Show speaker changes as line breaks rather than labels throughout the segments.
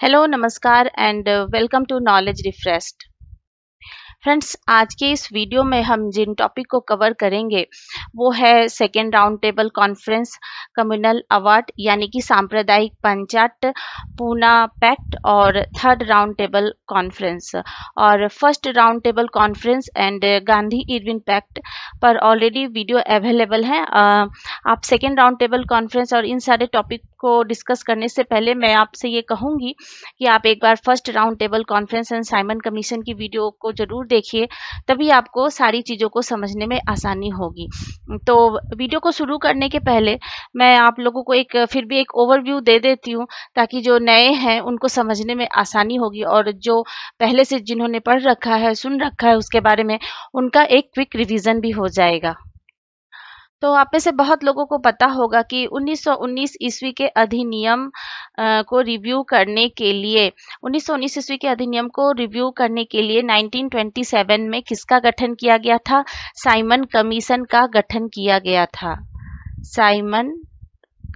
Hello नमस्कार and welcome to knowledge refreshed. Friends, आज के इस वीडियो में हम जिन टॉपिक को कवर करेंगे वो है second round table conference, communal award यानी कि सांप्रदायिक पंचायत, पूना पैक्ट और थर्ड राउंड टेबल कॉन्फ्रेंस। और first round table conference and Gandhi Irwin pact पर ऑलरेडी वीडियो अवेलेबल है। आप सेकेंड राउंड टेबल कॉन्फ्रेंस और इन सारे टॉपिक को डिस्कस करने से पहले मैं आपसे ये कहूँगी कि आप एक बार first round table conference and Simon commission की वीडियो को जरूर देखिए, तभी आपको सारी चीज़ों को समझने में आसानी होगी। तो वीडियो को शुरू करने के पहले मैं आप लोगों को फिर भी एक ओवरव्यू दे देती हूँ, ताकि जो नए हैं उनको समझने में आसानी होगी और जो पहले से जिन्होंने पढ़ रखा है, सुन रखा है उसके बारे में, उनका एक क्विक रिवीजन भी हो जाएगा। तो आप में से बहुत लोगों को पता होगा कि 1919 ईस्वी के अधिनियम को रिव्यू करने के लिए 1919 ईस्वी के अधिनियम को रिव्यू करने के लिए 1927 में किसका गठन किया गया था? साइमन कमीशन का गठन किया गया था। साइमन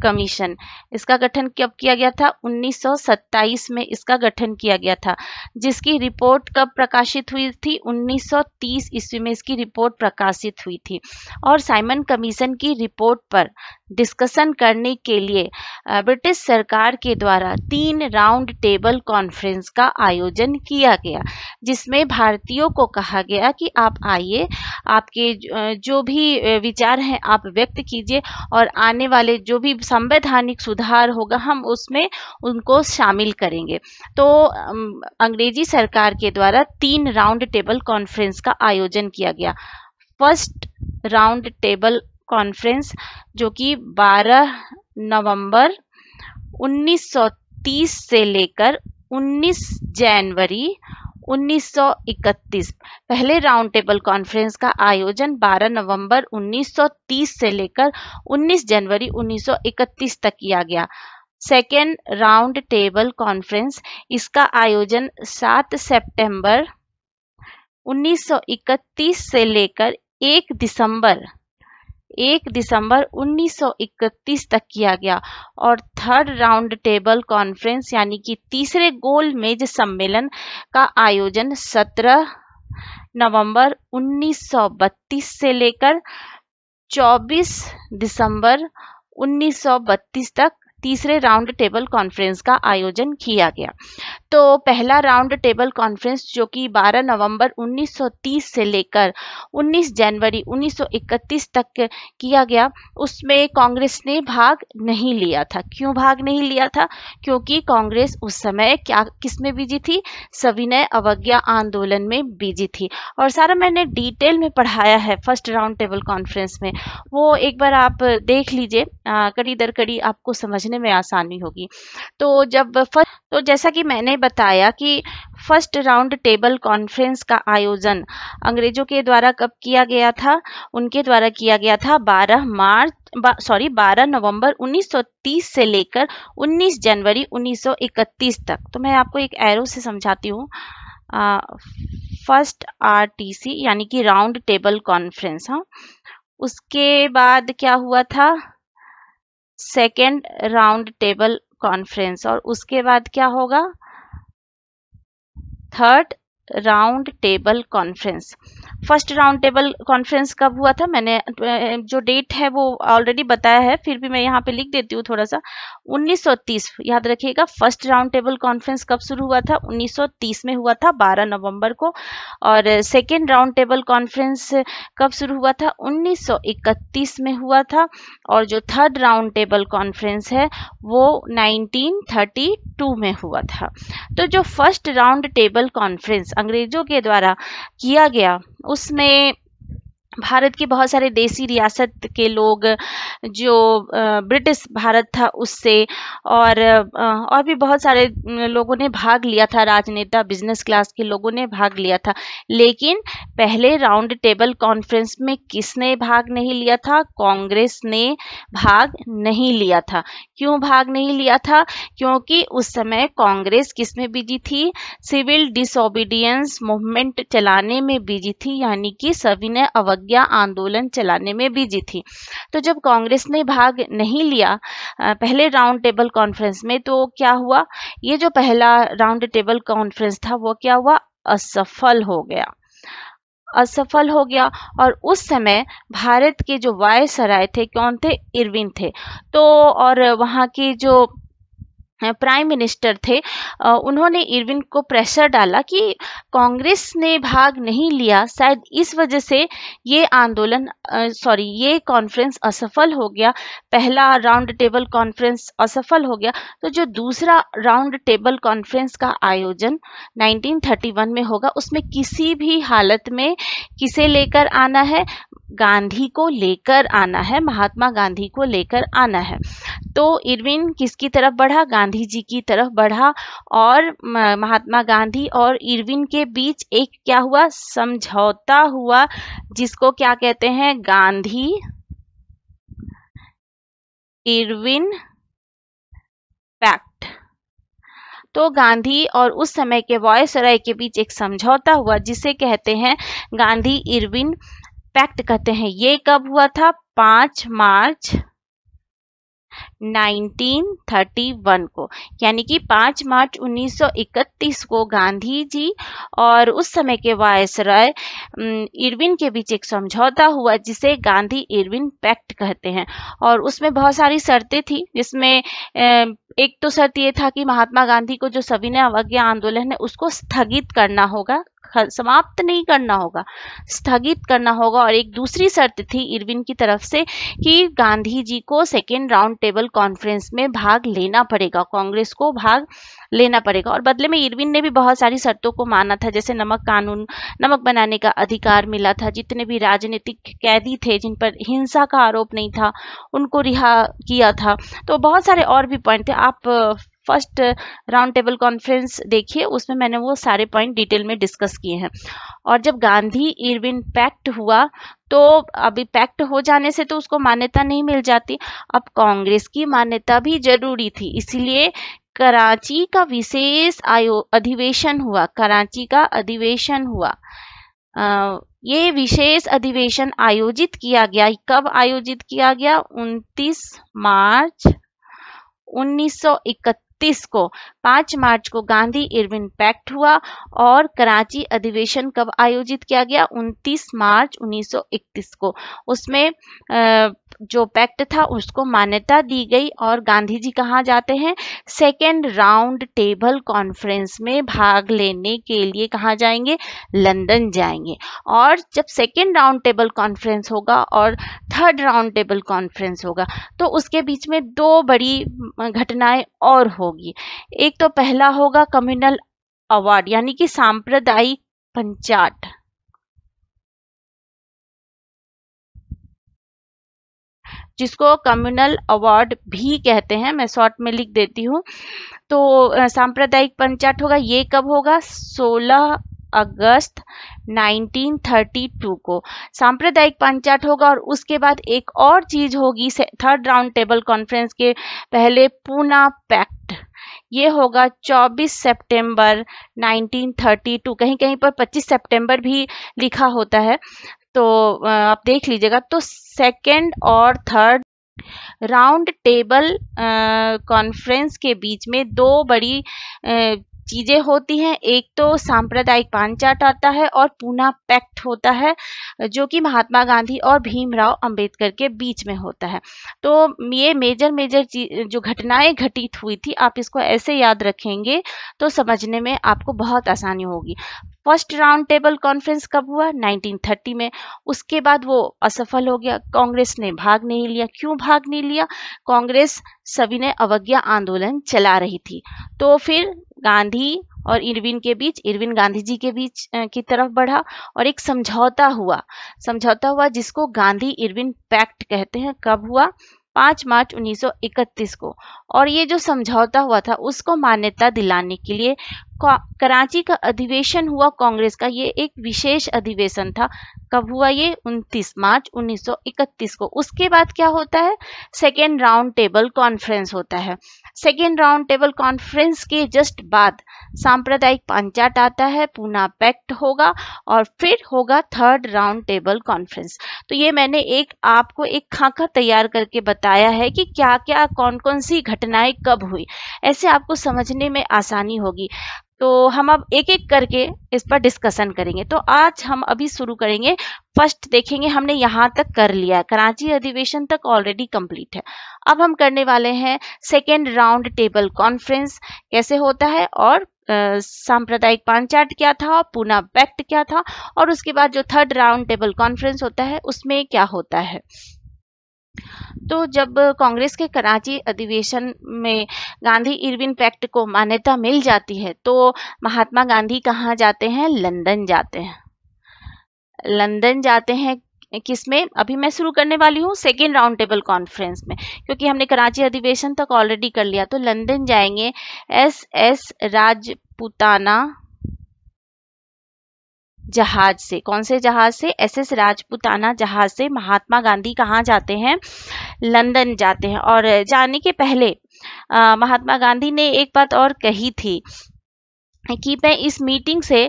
कमीशन, इसका गठन कब किया गया था? 1927 में इसका गठन किया गया था, जिसकी रिपोर्ट कब प्रकाशित हुई थी? 1930 ईस्वी में इसकी रिपोर्ट प्रकाशित हुई थी। और साइमन कमीशन की रिपोर्ट पर डिस्कशन करने के लिए ब्रिटिश सरकार के द्वारा 3 राउंड टेबल कॉन्फ्रेंस का आयोजन किया गया, जिसमें भारतीयों को कहा गया कि आप आइए, आपके जो भी विचार हैं आप व्यक्त कीजिए और आने वाले जो भी संवैधानिक सुधार होगा हम उसमें उनको शामिल करेंगे। तो अंग्रेजी सरकार के द्वारा 3 राउंड टेबल कॉन्फ्रेंस का आयोजन किया गया। फर्स्ट राउंड टेबल कॉन्फ्रेंस जो कि 12 नवंबर 1930 से लेकर 19 जनवरी 1931, पहले राउंड टेबल कॉन्फ्रेंस का आयोजन 12 नवंबर 1930 से लेकर 19 जनवरी 1931 तक किया गया। सेकेंड राउंड टेबल कॉन्फ्रेंस, इसका आयोजन 7 सितंबर 1931 से लेकर 1 दिसंबर 1931 तक किया गया। और थर्ड राउंड टेबल कॉन्फ्रेंस यानी कि तीसरे गोल मेज सम्मेलन का आयोजन 17 नवंबर 1932 से लेकर 24 दिसंबर 1932 तक तीसरे राउंड टेबल कॉन्फ्रेंस का आयोजन किया गया। तो पहला राउंड टेबल कॉन्फ्रेंस जो कि 12 नवंबर 1930 से लेकर 19 जनवरी 1931 तक किया गया, उसमें कांग्रेस ने भाग नहीं लिया था। क्यों भाग नहीं लिया था? क्योंकि कांग्रेस उस समय किस में बिजी थी? सविनय अवज्ञा आंदोलन में बिजी थी। और सारा मैंने डिटेल में पढ़ाया है फर्स्ट राउंड टेबल कॉन्फ्रेंस में, वो एक बार आप देख लीजिए, कड़ी दर कड़ी आपको समझने में आसानी होगी। तो जैसा कि मैंने बताया कि फर्स्ट राउंड टेबल कॉन्फ्रेंस का आयोजन अंग्रेजों के द्वारा कब किया गया था? उनके द्वारा किया गया था 12 नवंबर 1930 से लेकर 19 जनवरी 1931 तक। तो मैं आपको एक एरो से समझाती हूँ। फर्स्ट RTC यानी कि राउंड टेबल कॉन्फ्रेंस, हाँ, उसके बाद क्या हुआ था? सेकेंड राउंड टेबल कॉन्फ्रेंस, और उसके बाद क्या होगा? Third round table conference. First round table conference कब हुआ था? मैंने जो डेट है वो ऑलरेडी बताया है, फिर भी मैं यहाँ पे लिख देती हूँ थोड़ा सा। 1930 याद रखिएगा। फर्स्ट राउंड टेबल कॉन्फ्रेंस कब शुरू हुआ था? 1930 में हुआ था, 12 नवंबर को। और सेकेंड राउंड टेबल कॉन्फ्रेंस कब शुरू हुआ था? 1931 में हुआ था। और जो थर्ड राउंड टेबल कॉन्फ्रेंस है वो 1932 में हुआ था। तो जो फर्स्ट राउंड टेबल कॉन्फ्रेंस अंग्रेजों के द्वारा किया गया, उसमें भारत के बहुत सारे देसी रियासत के लोग, जो ब्रिटिश भारत था उससे, और भी बहुत सारे लोगों ने भाग लिया था। राजनेता, बिजनेस क्लास के लोगों ने भाग लिया था। लेकिन पहले राउंड टेबल कॉन्फ्रेंस में किसने भाग नहीं लिया था? कांग्रेस ने भाग नहीं लिया था। क्यों भाग नहीं लिया था? क्योंकि उस समय कांग्रेस किस में बिजी थी? सिविल डिसोबीडियंस मूवमेंट चलाने में बिजी थी, यानी कि सविनय अवज्ञा अवज्ञा आंदोलन चलाने में बिजी थी। तो जब कांग्रेस ने भाग नहीं लिया पहले राउंड टेबल कॉन्फ्रेंस में, तो क्या हुआ, ये जो पहला राउंड टेबल कॉन्फ्रेंस था वो क्या हुआ, असफल हो गया। और उस समय भारत के जो वायसराय थे, कौन थे, इरविन थे। तो और वहाँ के जो प्राइम मिनिस्टर थे, उन्होंने इरविन को प्रेशर डाला कि कांग्रेस ने भाग नहीं लिया, शायद इस वजह से ये ये कॉन्फ्रेंस असफल हो गया, पहला राउंड टेबल कॉन्फ्रेंस असफल हो गया। तो जो दूसरा राउंड टेबल कॉन्फ्रेंस का आयोजन 1931 में होगा, उसमें किसी भी हालत में किसे लेकर आना है, गांधी को लेकर आना है, महात्मा गांधी को लेकर आना है। तो इरविन किसकी तरफ बढ़ा, गांधी जी की तरफ बढ़ा, और महात्मा गांधी और इरविन के बीच एक क्या हुआ, समझौता हुआ, जिसको क्या कहते हैं, गांधी इरविन पैक्ट। तो गांधी और उस समय के वायसराय के बीच एक समझौता हुआ, जिसे कहते हैं गांधी इरविन पैक्ट कहते हैं। ये कब हुआ था, 5 मार्च 1931 को, यानी कि 5 मार्च 1931 को गांधी जी और उस समय के वायसराय इरविन के बीच एक समझौता हुआ, जिसे गांधी इरविन पैक्ट कहते हैं। और उसमें बहुत सारी शर्तें थी, जिसमें एक तो शर्त ये था कि महात्मा गांधी को जो सविनय अवज्ञा आंदोलन है उसको स्थगित करना होगा, समाप्त नहीं करना होगा, स्थगित करना होगा। और एक दूसरी शर्त थी इरविन की तरफ से कि गांधी जी को सेकेंड राउंड टेबल कॉन्फ्रेंस में भाग लेना पड़ेगा, कांग्रेस को भाग लेना पड़ेगा। और बदले में इरविन ने भी बहुत सारी शर्तों को माना था, जैसे नमक बनाने का अधिकार मिला था, जितने भी राजनीतिक कैदी थे जिन पर हिंसा का आरोप नहीं था उनको रिहा किया था। तो बहुत सारे और भी पॉइंट थे, आप फर्स्ट राउंड टेबल कॉन्फ्रेंस देखिए, उसमें मैंने वो सारे पॉइंट डिटेल में डिस्कस किए हैं। और जब गांधी इरविन पैक्ट हुआ, तो अभी पैक्ट हो जाने से तो उसको मान्यता नहीं मिल जाती, अब कांग्रेस की मान्यता भी जरूरी थी, इसलिए कराची का विशेष अधिवेशन हुआ, कराची का अधिवेशन हुआ। ये विशेष अधिवेशन आयोजित किया गया, कब आयोजित किया गया, 29 मार्च 1931 को। 5 मार्च को गांधी इरविन पैक्ट हुआ और कराची अधिवेशन कब आयोजित किया गया, 29 मार्च 1931 को। उसमें जो पैक्ट था उसको मान्यता दी गई और गांधी जी कहाँ जाते हैं, सेकेंड राउंड टेबल कॉन्फ्रेंस में भाग लेने के लिए कहाँ जाएंगे, लंदन जाएंगे। और जब सेकेंड राउंड टेबल कॉन्फ्रेंस होगा और थर्ड राउंड टेबल कॉन्फ्रेंस होगा, तो उसके बीच में 2 बड़ी घटनाएं और होगी। एक तो पहला होगा कम्युनल अवार्ड, यानी कि सांप्रदायिक पंचाट, जिसको कम्युनल अवार्ड भी कहते हैं, मैं शॉर्ट में लिख देती हूँ। तो सांप्रदायिक पंचाट होगा, ये कब होगा, 16 अगस्त 1932 को सांप्रदायिक पंचाट होगा। और उसके बाद एक और चीज होगी, थर्ड राउंड टेबल कॉन्फ्रेंस के पहले पूना पैक्ट, ये होगा 24 सितंबर 1932, कहीं कहीं पर 25 सितंबर भी लिखा होता है, तो आप देख लीजिएगा। तो सेकेंड और थर्ड राउंड टेबल कॉन्फ्रेंस के बीच में 2 बड़ी चीजें होती हैं, एक तो सांप्रदायिक पंचाट आता है और पूना पैक्ट होता है, जो कि महात्मा गांधी और भीमराव अंबेडकर के बीच में होता है। तो ये मेजर जो घटनाएं घटित हुई थी, आप इसको ऐसे याद रखेंगे तो समझने में आपको बहुत आसानी होगी। फर्स्ट राउंड टेबल कॉन्फ्रेंस कब हुआ, 1930 में। उसके बाद वो असफल हो गया, कांग्रेस ने भाग नहीं लिया। क्यों भाग नहीं लिया, कांग्रेस सविनय अवज्ञा आंदोलन चला रही थी। तो फिर गांधी और इरविन के बीच, इरविन गांधी जी के बीच की तरफ बढ़ा और एक समझौता हुआ जिसको गांधी इरविन पैक्ट कहते हैं। कब हुआ, 5 मार्च 1931 को। और ये जो समझौता हुआ था उसको मान्यता दिलाने के लिए कराची का अधिवेशन हुआ कांग्रेस का, ये एक विशेष अधिवेशन था। कब हुआ ये, 29 मार्च 1931 को। उसके बाद क्या होता है, सेकेंड राउंड टेबल कॉन्फ्रेंस होता है। सेकेंड राउंड टेबल कॉन्फ्रेंस के जस्ट बाद सांप्रदायिक पंचायत आता है, पूना पैक्ट होगा और फिर होगा थर्ड राउंड टेबल कॉन्फ्रेंस। तो ये मैंने आपको एक खाका तैयार करके बताया है कि क्या क्या कौन कौन सी घटनाएं कब हुई, ऐसे आपको समझने में आसानी होगी। तो हम अब एक एक करके इस पर डिस्कशन करेंगे। तो आज हम अभी शुरू करेंगे। फर्स्ट देखेंगे, हमने यहाँ तक कर लिया है, कराची अधिवेशन तक ऑलरेडी कंप्लीट है। अब हम करने वाले हैं सेकेंड राउंड टेबल कॉन्फ्रेंस कैसे होता है, और सांप्रदायिक पंचायत क्या था, पूना पैक्ट क्या था, और उसके बाद जो थर्ड राउंड टेबल कॉन्फ्रेंस होता है उसमें क्या होता है। तो जब कांग्रेस के कराची अधिवेशन में गांधी इरविन पैक्ट को मान्यता मिल जाती है तो महात्मा गांधी कहाँ जाते हैं, लंदन जाते हैं। लंदन जाते हैं किसमें, अभी मैं शुरू करने वाली हूँ सेकेंड राउंड टेबल कॉन्फ्रेंस में, क्योंकि हमने कराची अधिवेशन तक ऑलरेडी कर लिया। तो लंदन जाएंगे SS राजपूताना जहाज से। कौन से जहाज से, SS राजपूताना जहाज से महात्मा गांधी कहाँ जाते हैं, लंदन जाते हैं। और जाने के पहले महात्मा गांधी ने एक बात और कही थी कि मैं इस मीटिंग से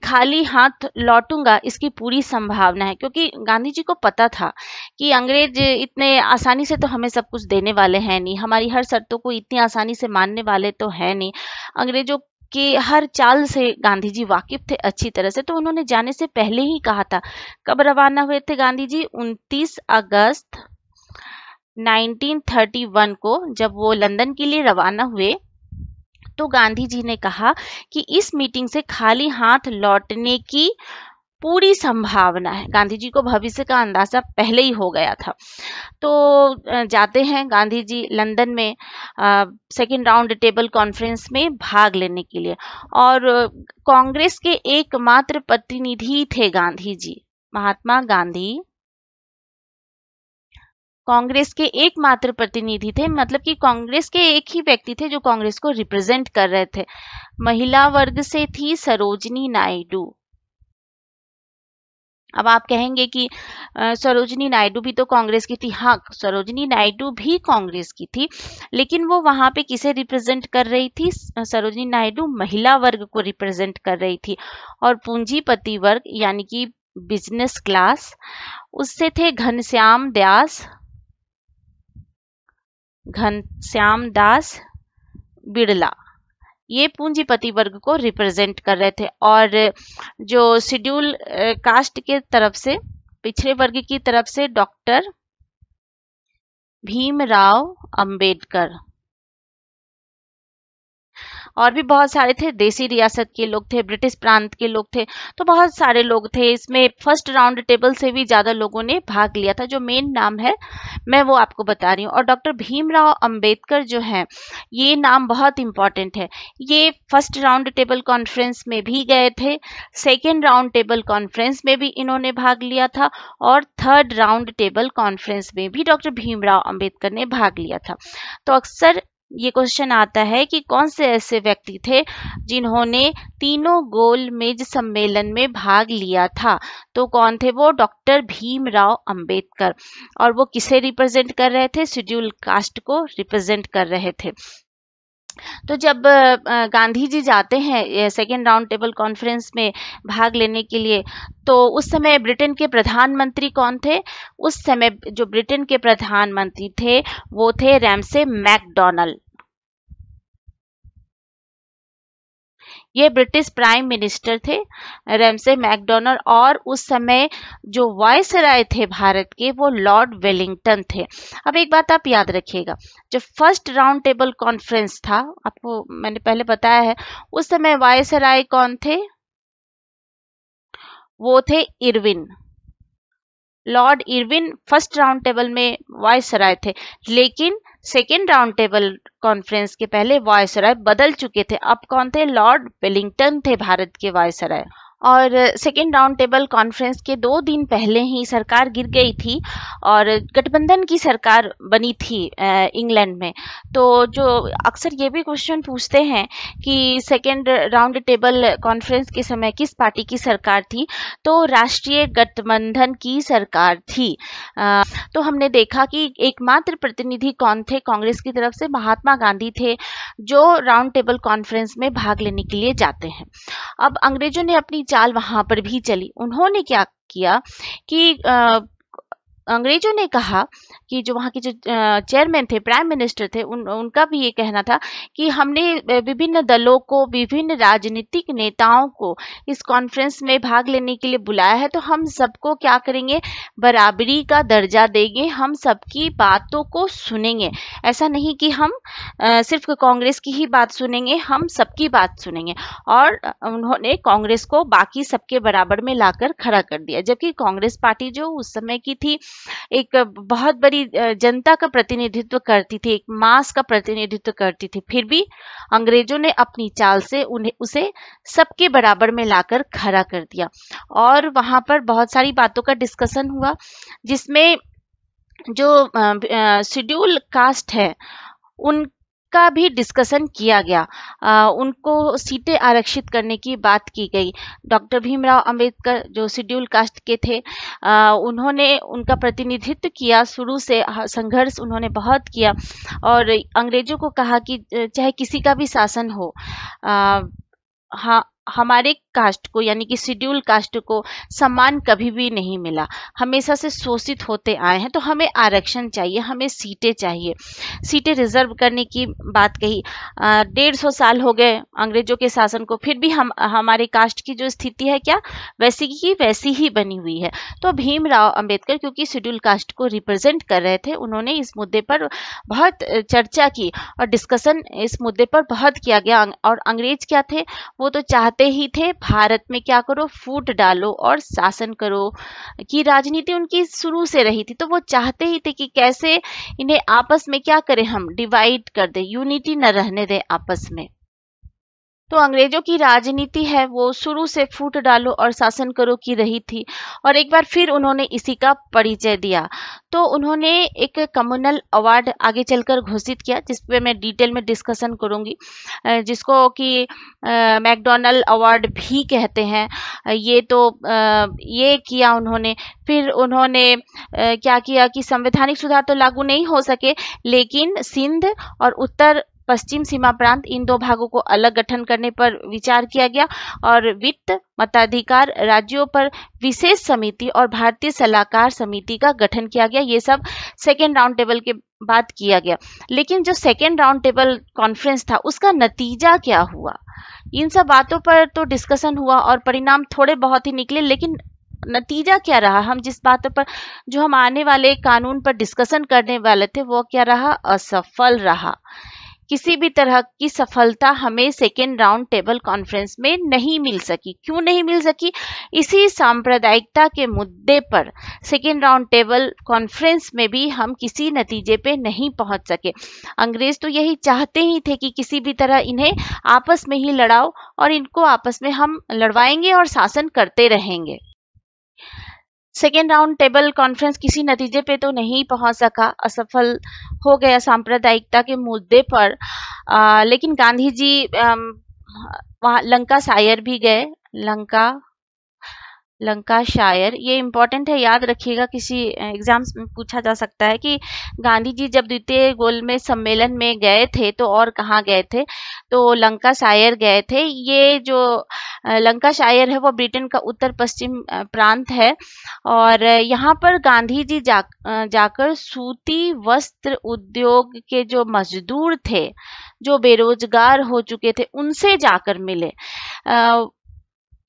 खाली हाथ लौटूंगा, इसकी पूरी संभावना है। क्योंकि गांधी जी को पता था कि अंग्रेज इतने आसानी से तो हमें सब कुछ देने वाले हैं नहीं, हमारी हर शर्तों को इतनी आसानी से मानने वाले तो है नहीं। अंग्रेजों कि हर चाल से गांधी जी वाकिफ थे अच्छी तरह से। तो उन्होंने जाने से पहले ही कहा था। कब रवाना हुए थे गांधी जी, 29 अगस्त 1931 को जब वो लंदन के लिए रवाना हुए तो गांधी जी ने कहा कि इस मीटिंग से खाली हाथ लौटने की पूरी संभावना है। गांधी जी को भविष्य का अंदाजा पहले ही हो गया था। तो जाते हैं गांधी जी लंदन में सेकेंड राउंड टेबल कॉन्फ्रेंस में भाग लेने के लिए। और कांग्रेस के एकमात्र प्रतिनिधि थे गांधी जी। महात्मा गांधी कांग्रेस के एकमात्र प्रतिनिधि थे, मतलब कि कांग्रेस के एक ही व्यक्ति थे जो कांग्रेस को रिप्रेजेंट कर रहे थे। महिला वर्ग से थी सरोजनी नायडू। अब आप कहेंगे कि सरोजनी नायडू भी तो कांग्रेस की थी। हाँ, सरोजनी नायडू भी कांग्रेस की थी, लेकिन वो वहां पे किसे रिप्रेजेंट कर रही थी, सरोजनी नायडू महिला वर्ग को रिप्रेजेंट कर रही थी। और पूंजीपति वर्ग यानी कि बिजनेस क्लास, उससे थे घनश्याम दास बिड़ला। ये पूंजीपति वर्ग को रिप्रेजेंट कर रहे थे। और जो शेड्यूल कास्ट के तरफ से, पिछड़े वर्ग की तरफ से डॉक्टर भीमराव अंबेडकर, और भी बहुत सारे थे। देसी रियासत के लोग थे, ब्रिटिश प्रांत के लोग थे, तो बहुत सारे लोग थे। इसमें फर्स्ट राउंड टेबल से भी ज्यादा लोगों ने भाग लिया था। जो मेन नाम है मैं वो आपको बता रही हूँ। और डॉक्टर भीमराव अंबेडकर जो है, ये नाम बहुत इंपॉर्टेंट है। ये फर्स्ट राउंड टेबल कॉन्फ्रेंस में भी गए थे, सेकेंड राउंड टेबल कॉन्फ्रेंस में भी इन्होंने भाग लिया था, और थर्ड राउंड टेबल कॉन्फ्रेंस में भी डॉक्टर भीमराव अंबेडकर ने भाग लिया था। तो अक्सर ये क्वेश्चन आता है कि कौन से ऐसे व्यक्ति थे जिन्होंने तीनों गोल मेज सम्मेलन में भाग लिया था। तो कौन थे वो, डॉक्टर भीमराव अंबेडकर। और वो किसे रिप्रेजेंट कर रहे थे, शेड्यूल कास्ट को रिप्रेजेंट कर रहे थे। तो जब गांधी जी जाते हैं सेकेंड राउंड टेबल कॉन्फ्रेंस में भाग लेने के लिए, तो उस समय ब्रिटेन के प्रधानमंत्री कौन थे, उस समय जो ब्रिटेन के प्रधानमंत्री थे वो थे रैमसे मैकडॉनल्ड। ये ब्रिटिश प्राइम मिनिस्टर थे, रैमसे मैकडॉनल्ड। और उस समय जो वायसराय थे भारत के, वो लॉर्ड वेलिंगटन थे। अब एक बात आप याद रखिएगा, जो फर्स्ट राउंड टेबल कॉन्फ्रेंस था, आपको मैंने पहले बताया है, उस समय वायसराय कौन थे, वो थे Irwin, Lord Irwin first round table में वायसराय थे। लेकिन सेकेंड राउंड टेबल कॉन्फ्रेंस के पहले वायसराय बदल चुके थे। अब कौन थे, लॉर्ड वेलिंगटन थे भारत के वायसराय। और सेकेंड राउंड टेबल कॉन्फ्रेंस के 2 दिन पहले ही सरकार गिर गई थी और गठबंधन की सरकार बनी थी इंग्लैंड में। तो जो अक्सर ये भी क्वेश्चन पूछते हैं कि सेकेंड राउंड टेबल कॉन्फ्रेंस के समय किस पार्टी की सरकार थी, तो राष्ट्रीय गठबंधन की सरकार थी। तो हमने देखा कि एकमात्र प्रतिनिधि कौन थे कांग्रेस की तरफ से, महात्मा गांधी थे, जो राउंड टेबल कॉन्फ्रेंस में भाग लेने के लिए जाते हैं। अब अंग्रेजों ने अपनी चाल वहां पर भी चली। उन्होंने क्या किया कि अंग्रेजों ने कहा कि जो वहाँ के जो चेयरमैन थे, प्राइम मिनिस्टर थे, उनका भी ये कहना था कि हमने विभिन्न दलों को, विभिन्न राजनीतिक नेताओं को इस कॉन्फ्रेंस में भाग लेने के लिए बुलाया है, तो हम सबको क्या करेंगे, बराबरी का दर्जा देंगे, हम सबकी बातों को सुनेंगे। ऐसा नहीं कि हम सिर्फ कांग्रेस की ही बात सुनेंगे, हम सबकी बात सुनेंगे। और उन्होंने कांग्रेस को बाकी सबके बराबर में लाकर खड़ा कर दिया, जबकि कांग्रेस पार्टी जो उस समय की थी, एक बहुत बड़ी जनता का प्रतिनिधित्व करती थी, एक मास का प्रतिनिधित्व करती थी, फिर भी अंग्रेजों ने अपनी चाल से उसे सबके बराबर में लाकर खड़ा कर दिया। और वहां पर बहुत सारी बातों का डिस्कशन हुआ, जिसमें जो शेड्यूल कास्ट है उनका भी डिस्कशन किया गया। उनको सीटें आरक्षित करने की बात की गई। डॉक्टर भीमराव अंबेडकर जो शेड्यूल कास्ट के थे, उन्होंने उनका प्रतिनिधित्व किया, शुरू से संघर्ष उन्होंने बहुत किया और अंग्रेजों को कहा कि चाहे किसी का भी शासन हो, हाँ, हमारे कास्ट को यानी कि शेड्यूल कास्ट को सम्मान कभी भी नहीं मिला, हमेशा से शोषित होते आए हैं, तो हमें आरक्षण चाहिए, हमें सीटें चाहिए, सीटें रिजर्व करने की बात कही। 150 साल हो गए अंग्रेजों के शासन को, फिर भी हमारे कास्ट की जो स्थिति है क्या वैसी की वैसी ही बनी हुई है। तो भीमराव अंबेडकर क्योंकि शेड्यूल कास्ट को रिप्रेजेंट कर रहे थे, उन्होंने इस मुद्दे पर बहुत चर्चा की और डिस्कशन इस मुद्दे पर बहुत किया गया। और अंग्रेज क्या थे, वो तो चाहते ही थे भारत में क्या करो, फूट डालो और शासन करो की राजनीति उनकी शुरू से रही थी। तो वो चाहते ही थे कि कैसे इन्हें आपस में क्या करें, हम डिवाइड कर दे, यूनिटी न रहने दें आपस में। तो अंग्रेजों की राजनीति है वो शुरू से फूट डालो और शासन करो की रही थी, और एक बार फिर उन्होंने इसी का परिचय दिया। तो उन्होंने एक कम्युनल अवार्ड आगे चलकर घोषित किया, जिस पे मैं डिटेल में डिस्कशन करूंगी, जिसको कि मैकडॉनल्ड अवार्ड भी कहते हैं। ये तो ये किया उन्होंने। फिर उन्होंने क्या किया कि संवैधानिक सुधार तो लागू नहीं हो सके, लेकिन सिंध और उत्तर पश्चिम सीमा प्रांत, इन 2 भागों को अलग गठन करने पर विचार किया गया और वित्त मताधिकार राज्यों पर विशेष समिति और भारतीय सलाहकार समिति का गठन किया गया। ये सब सेकेंड राउंड टेबल के बाद किया गया। लेकिन जो सेकेंड राउंड टेबल कॉन्फ्रेंस था, उसका नतीजा क्या हुआ, इन सब बातों पर तो डिस्कशन हुआ और परिणाम थोड़े बहुत ही निकले, लेकिन नतीजा क्या रहा, हम जिस बातों पर, जो हम आने वाले कानून पर डिस्कशन करने वाले थे, वो क्या रहा, असफल रहा। किसी भी तरह की सफलता हमें सेकेंड राउंड टेबल कॉन्फ्रेंस में नहीं मिल सकी। क्यों नहीं मिल सकी? इसी सांप्रदायिकता के मुद्दे पर सेकेंड राउंड टेबल कॉन्फ्रेंस में भी हम किसी नतीजे पे नहीं पहुंच सके। अंग्रेज तो यही चाहते ही थे कि किसी भी तरह इन्हें आपस में ही लड़ाओ और इनको आपस में हम लड़वाएंगे और शासन करते रहेंगे। सेकेंड राउंड टेबल कॉन्फ्रेंस किसी नतीजे पे तो नहीं पहुंच सका, असफल हो गया सांप्रदायिकता के मुद्दे पर। लेकिन गांधी जी वहाँ लंका शायर भी गए। लंका शायर, ये इम्पोर्टेंट है, याद रखिएगा, किसी एग्जाम्स में पूछा जा सकता है कि गांधी जी जब द्वितीय गोलमेज सम्मेलन में गए थे तो और कहाँ गए थे, तो लंका शायर गए थे। ये जो लंका शायर है वो ब्रिटेन का उत्तर पश्चिम प्रांत है और यहाँ पर गांधी जी जाकर सूती वस्त्र उद्योग के जो मजदूर थे, जो बेरोजगार हो चुके थे, उनसे जाकर मिले।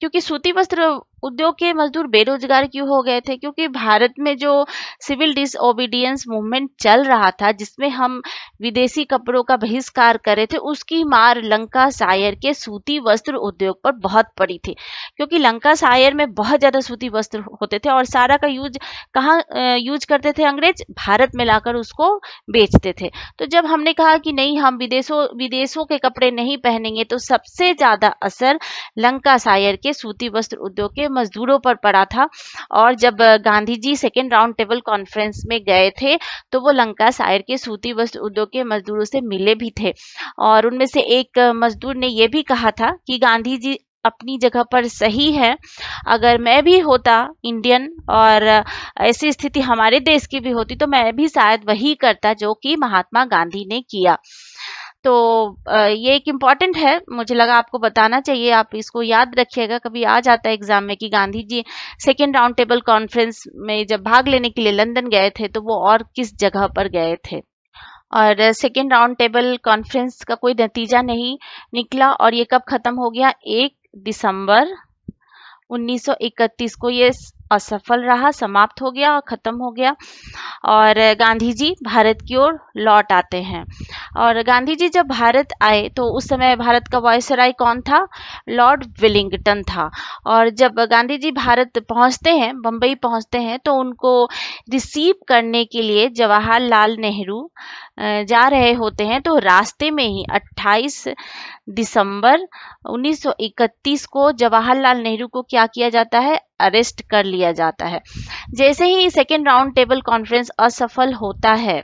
क्योंकि सूती वस्त्र उद्योग के मजदूर बेरोजगार क्यों हो गए थे? क्योंकि भारत में जो सिविल डिसओबीडियंस मूवमेंट चल रहा था, जिसमें हम विदेशी कपड़ों का बहिष्कार कर रहे थे, उसकी मार लंकाशायर के सूती वस्त्र उद्योग पर बहुत पड़ी थी। क्योंकि लंकाशायर में बहुत ज्यादा सूती वस्त्र होते थे और सारा का यूज कहाँ यूज करते थे अंग्रेज? भारत में लाकर उसको बेचते थे। तो जब हमने कहा कि नहीं, हम विदेशों के कपड़े नहीं पहनेंगे, तो सबसे ज्यादा असर लंकाशायर के सूती वस्त्र उद्योग के मजदूरों पर पड़ा था। और जब Gandhi ji second round table conference में गए थे, तो वो लंकाशायर के सूती वस्त्र उद्योग के मजदूरों से मिले भी थे। और उनमें से एक मजदूर ने ये भी कहा था कि गांधी जी अपनी जगह पर सही है। अगर मैं भी होता इंडियन और ऐसी स्थिति हमारे देश की भी होती, तो मैं भी शायद वही करता जो कि महात्मा गांधी ने किया। तो ये एक इम्पॉर्टेंट है, मुझे लगा आपको बताना चाहिए, आप इसको याद रखिएगा, कभी आ जाता है एग्जाम में कि Gandhi ji second round table conference में जब भाग लेने के लिए लंदन गए थे, तो वो और किस जगह पर गए थे। और सेकेंड राउंड टेबल कॉन्फ्रेंस का कोई नतीजा नहीं निकला, और ये कब खत्म हो गया? 1 दिसंबर 1931 को ये असफल रहा, समाप्त हो गया और खत्म हो गया। और गांधी जी भारत की ओर लौट आते हैं। और गांधी जी जब भारत आए, तो उस समय भारत का वायसराय कौन था? लॉर्ड वेलिंगटन था। और जब गांधी जी भारत पहुंचते हैं, बम्बई पहुंचते हैं, तो उनको रिसीव करने के लिए जवाहरलाल नेहरू जा रहे होते हैं। तो रास्ते में ही 28 दिसंबर 1931 को जवाहरलाल नेहरू को क्या किया जाता है? अरेस्ट कर लिया जाता है। जैसे ही सेकेंड राउंड टेबल कॉन्फ्रेंस असफल होता है,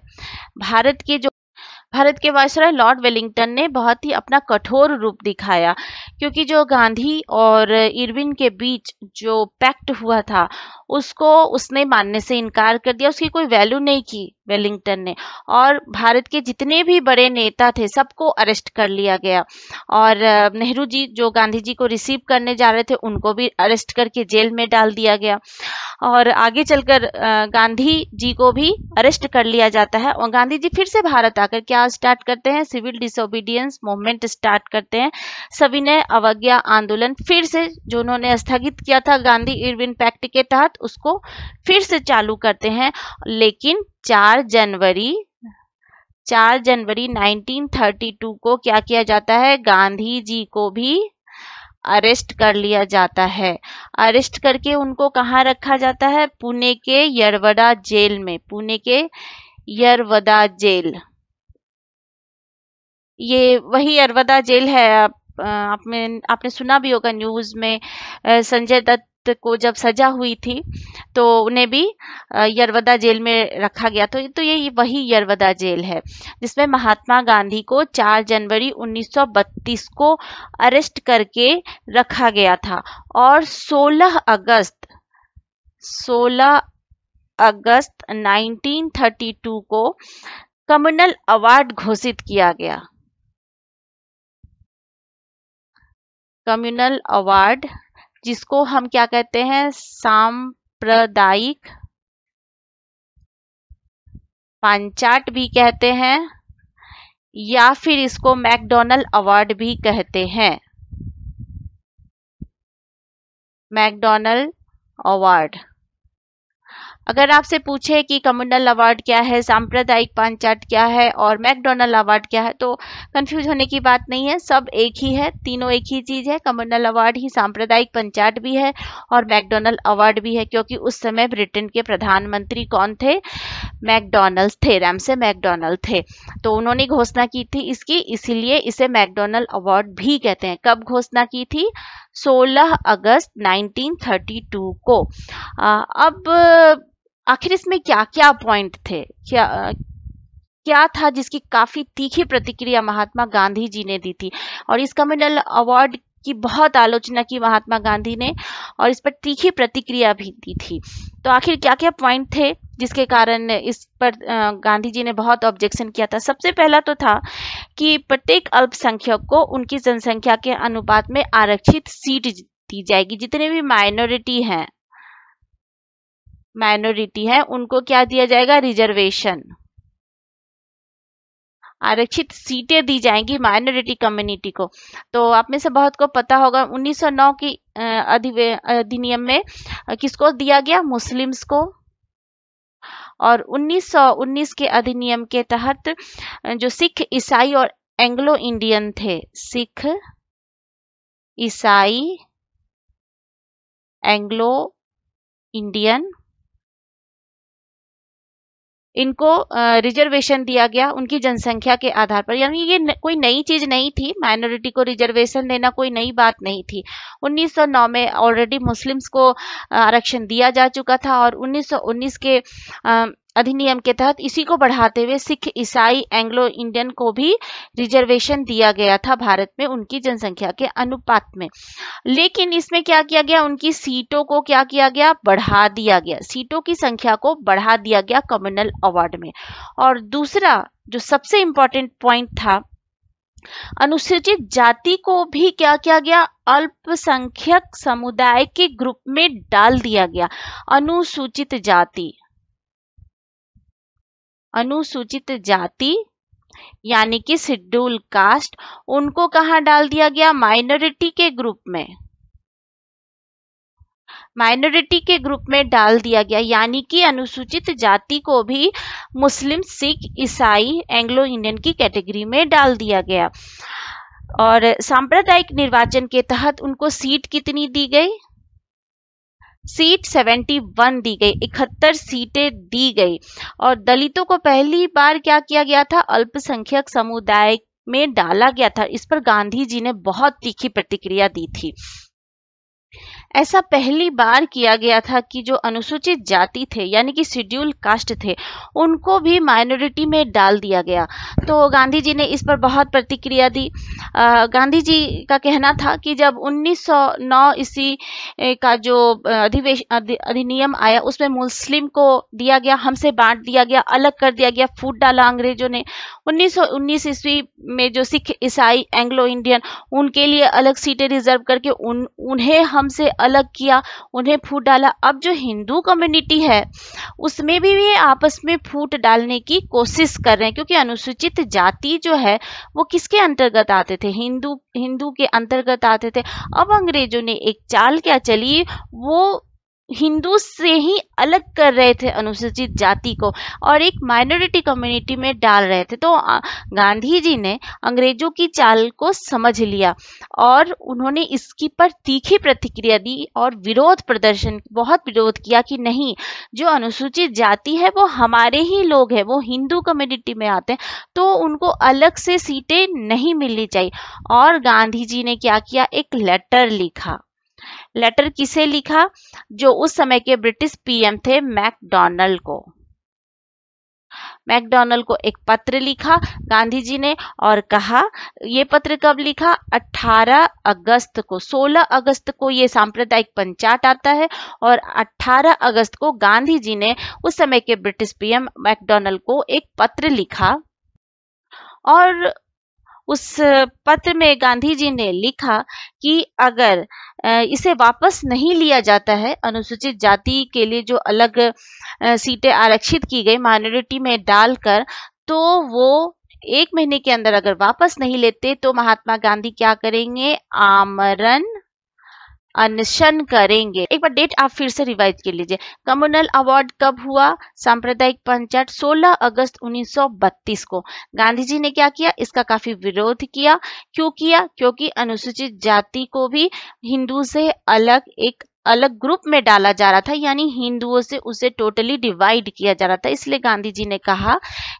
भारत के वायसराय लॉर्ड वेलिंगटन ने बहुत ही अपना कठोर रूप दिखाया। क्योंकि जो गांधी और इरविन के बीच जो पैक्ट हुआ था, उसको उसने मानने से इनकार कर दिया, उसकी कोई वैल्यू नहीं की वेलिंगटन ने। और भारत के जितने भी बड़े नेता थे, सबको अरेस्ट कर लिया गया। और नेहरू जी जो गांधी जी को रिसीव करने जा रहे थे, उनको भी अरेस्ट करके जेल में डाल दिया गया। और आगे चलकर गांधी जी को भी अरेस्ट कर लिया जाता है। और गांधी जी फिर से भारत आकर क्या स्टार्ट करते हैं? सिविल डिसोबीडियंस मूवमेंट स्टार्ट करते हैं। सविनय अवज्ञा आंदोलन फिर से, जो उन्होंने स्थगित किया था गांधी इरविन पैक्ट के तहत, उसको फिर से चालू करते हैं। लेकिन 4 जनवरी 1932 को क्या किया जाता है? गांधी जी को भी अरेस्ट कर लिया जाता है। अरेस्ट करके उनको कहाँ रखा जाता है? पुणे के यरवदा जेल में। पुणे के यरवदा जेल, ये वही यरवदा जेल है। आपने सुना भी होगा न्यूज में, संजय दत्त को जब सजा हुई थी, तो उन्हें भी यरवदा जेल में रखा गया। तो ये वही यरवदा जेल है, जिसमें महात्मा गांधी को 4 जनवरी 1932 को अरेस्ट करके रखा गया था। और 16 अगस्त 1932 को कम्युनल अवार्ड घोषित किया गया। कम्युनल अवार्ड, जिसको हम क्या कहते हैं? सांप्रदायिक पांचाट भी कहते हैं, या फिर इसको मैकडॉनल्ड अवार्ड भी कहते हैं। MacDonald award. अगर आपसे पूछे कि कम्युनल अवार्ड क्या है, सांप्रदायिक पांचाट क्या है और मैकडॉनल्ड अवार्ड क्या है, तो कंफ्यूज होने की बात नहीं है, सब एक ही है, तीनों एक ही चीज है। कम्युनल अवार्ड ही सांप्रदायिक पंचाट भी है और मैकडॉनल्ड अवार्ड भी है। क्योंकि उस समय ब्रिटेन के प्रधानमंत्री कौन थे? मैकडॉनल्ड थे, रैमसे मैकडॉनल्ड थे। तो उन्होंने घोषणा की थी इसकी, इसीलिए इसे मैकडॉनल्ड अवार्ड भी कहते हैं। कब घोषणा की थी? 16 अगस्त 1932 को। अब आखिर इसमें क्या क्या पॉइंट थे, क्या था जिसकी काफी तीखी प्रतिक्रिया महात्मा गांधी जी ने दी थी। और इस कम्युनल अवार्ड की बहुत आलोचना की महात्मा गांधी ने, और इस पर तीखी प्रतिक्रिया भी दी थी। तो आखिर क्या क्या पॉइंट थे जिसके कारण इस पर गांधी जी ने बहुत ऑब्जेक्शन किया था? सबसे पहला तो था कि प्रत्येक अल्पसंख्यक को उनकी जनसंख्या के अनुपात में आरक्षित सीट दी जाएगी। जितने भी माइनॉरिटी है उनको क्या दिया जाएगा? रिजर्वेशन। आरक्षित सीटें दी जाएंगी माइनॉरिटी कम्युनिटी को। तो आप में से बहुत को पता होगा 1909 की अधिनियम में किसको दिया गया? मुस्लिम्स को। और 1919 के अधिनियम के तहत जो सिख, ईसाई और एंग्लो इंडियन थे, सिख, ईसाई, एंग्लो इंडियन, इनको रिजर्वेशन दिया गया उनकी जनसंख्या के आधार पर। यानी ये कोई नई चीज नहीं थी, माइनॉरिटी को रिजर्वेशन देना कोई नई बात नहीं थी। 1909 में ऑलरेडी मुस्लिम्स को आरक्षण दिया जा चुका था और 1919 के अधिनियम के तहत इसी को बढ़ाते हुए सिख, ईसाई, एंग्लो इंडियन को भी रिजर्वेशन दिया गया था भारत में उनकी जनसंख्या के अनुपात में। लेकिन इसमें क्या किया गया? उनकी सीटों को क्या किया गया? बढ़ा दिया गया, सीटों की संख्या को बढ़ा दिया गया कम्युनल अवार्ड में। और दूसरा जो सबसे इंपॉर्टेंट पॉइंट था, अनुसूचित जाति को भी क्या किया गया? अल्पसंख्यक समुदाय के ग्रुप में डाल दिया गया। अनुसूचित जाति, अनुसूचित जाति यानी कि शेड्यूल कास्ट, उनको कहाँ डाल दिया गया? माइनॉरिटी के ग्रुप में, माइनॉरिटी के ग्रुप में डाल दिया गया। यानी कि अनुसूचित जाति को भी मुस्लिम, सिख, ईसाई, एंग्लो इंडियन की कैटेगरी में डाल दिया गया। और सांप्रदायिक निर्वाचन के तहत उनको सीट कितनी दी गई? सीट 71 दी गई, 71 सीटें दी गई। और दलितों को पहली बार क्या किया गया था? अल्पसंख्यक समुदाय में डाला गया था। इस पर गांधी जी ने बहुत तीखी प्रतिक्रिया दी थी। ऐसा पहली बार किया गया था कि जो अनुसूचित जाति थे यानी कि शेड्यूल कास्ट थे, उनको भी माइनॉरिटी में डाल दिया गया। तो गांधी जी ने इस पर बहुत प्रतिक्रिया दी। गांधी जी का कहना था कि जब 1909 ईस्वी का जो अधिनियम आया उसमें मुस्लिम को दिया गया, हमसे बांट दिया गया, अलग कर दिया गया, फूट डाला अंग्रेजों ने। 1919 ईस्वी में जो सिख, ईसाई, एंग्लो इंडियन, उनके लिए अलग सीटें रिजर्व करके उन्हें हमसे अलग किया, उन्हें फूट डाला। अब जो हिंदू कम्युनिटी है उसमें भी ये आपस में फूट डालने की कोशिश कर रहे हैं, क्योंकि अनुसूचित जाति जो है वो किसके अंतर्गत आते थे? हिंदू के अंतर्गत आते थे। अब अंग्रेजों ने एक चाल क्या चली, वो हिंदू से ही अलग कर रहे थे अनुसूचित जाति को और एक माइनॉरिटी कम्युनिटी में डाल रहे थे। तो गांधी जी ने अंग्रेजों की चाल को समझ लिया और उन्होंने इसकी पर तीखी प्रतिक्रिया दी और विरोध प्रदर्शन, बहुत विरोध किया कि नहीं, जो अनुसूचित जाति है वो हमारे ही लोग हैं, वो हिंदू कम्युनिटी में आते हैं, तो उनको अलग से सीटें नहीं मिलनी चाहिए। और गांधी जी ने क्या किया? एक लेटर लिखा। लेटर किसे लिखा? जो उस समय के ब्रिटिश पीएम थे, मैकडॉनल्ड को। मैकडॉनल्ड को एक पत्र लिखा गांधी जी ने और कहा, ये पत्र कब लिखा? 18 अगस्त को। 16 अगस्त को ये सांप्रदायिक पंचायत आता है और 18 अगस्त को गांधी जी ने उस समय के ब्रिटिश पीएम मैकडॉनल्ड को एक पत्र लिखा। और उस पत्र में गांधी जी ने लिखा कि अगर इसे वापस नहीं लिया जाता है, अनुसूचित जाति के लिए जो अलग सीटें आरक्षित की गई माइनॉरिटी में डालकर, तो वो 1 महीने के अंदर अगर वापस नहीं लेते तो महात्मा गांधी क्या करेंगे? आमरण अनशन करेंगे। एक बार डेट आप फिर से रिवाइज कर लीजिए। कम्युनल अवार्ड कब हुआ? सांप्रदायिक पंचायत 16 अगस्त 1932 को। गांधी जी ने क्या किया? इसका काफी विरोध किया। क्यों किया? क्योंकि अनुसूचित जाति को भी हिंदू से एक अलग ग्रुप में डाला जा रहा था, यानी हिंदुओं से उसे टोटली डिवाइड किया जा रहा था। इसलिए गांधी जी ने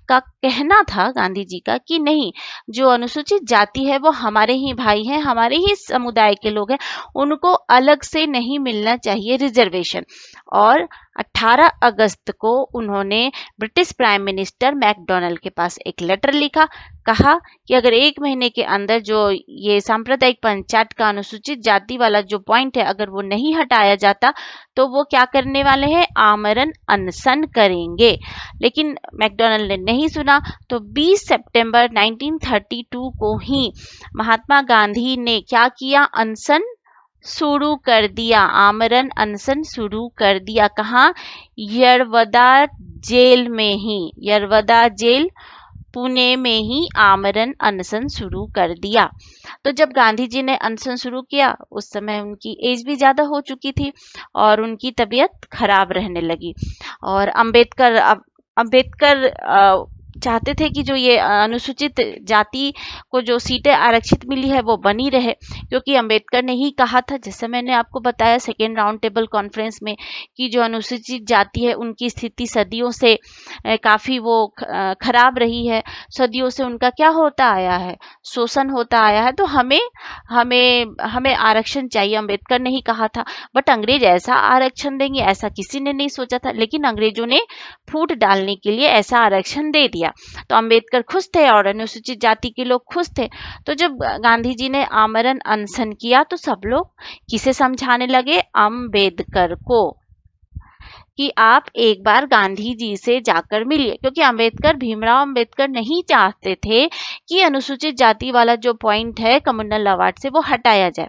कहना था गांधी जी का कि नहीं, जो अनुसूचित जाति है वो हमारे ही भाई हैं, हमारे ही समुदाय के लोग हैं, उनको अलग से नहीं मिलना चाहिए रिजर्वेशन। और 18 अगस्त को उन्होंने ब्रिटिश प्राइम मिनिस्टर मैकडॉनल्ड के पास एक लेटर लिखा, कहा कि अगर 1 महीने के अंदर जो ये सांप्रदायिक पंचायत का अनुसूचित जाति वाला जो पॉइंट है अगर वो नहीं हटाया जाता तो वो क्या करने वाले हैं? आमरण अनशन करेंगे। लेकिन मैकडॉनल्ड ने नहीं सुना। तो 20 सितंबर 1932 को ही महात्मा गांधी ने क्या किया? अनशन शुरू कर दिया, आमरण अनशन शुरू कर दिया। कहाँ? यरवदा जेल में ही। यरवदा जेल पुणे में ही आमरण अनशन शुरू कर दिया। तो जब गांधी जी ने अनशन शुरू किया उस समय उनकी एज भी ज्यादा हो चुकी थी और उनकी तबीयत खराब रहने लगी। और अम्बेडकर चाहते थे कि जो ये अनुसूचित जाति को जो सीटें आरक्षित मिली है वो बनी रहे, क्योंकि अम्बेडकर ने ही कहा था, जैसे मैंने आपको बताया सेकेंड राउंड टेबल कॉन्फ्रेंस में, कि जो अनुसूचित जाति है उनकी स्थिति सदियों से काफी वो खराब रही है। सदियों से उनका क्या होता आया है, शोषण होता आया है। तो हमें हमें हमें आरक्षण चाहिए, अम्बेडकर ने ही कहा था। बट अंग्रेज ऐसा आरक्षण देंगे ऐसा किसी ने नहीं सोचा था, लेकिन अंग्रेजों ने फूट डालने के लिए ऐसा आरक्षण दे दिया। तो अम्बेडकर खुश थे और अनुसूचित जाति के लोग खुश थे। तो जब गांधी जी ने आमरण अनशन किया तो सब लोग किसे समझाने लगे, अम्बेडकर को, कि आप एक बार गांधी जी से जाकर मिलिए, क्योंकि अम्बेडकर, भीमराव अम्बेडकर नहीं चाहते थे कि अनुसूचित जाति वाला जो पॉइंट है कम्युनल अवार्ड से वो हटाया जाए।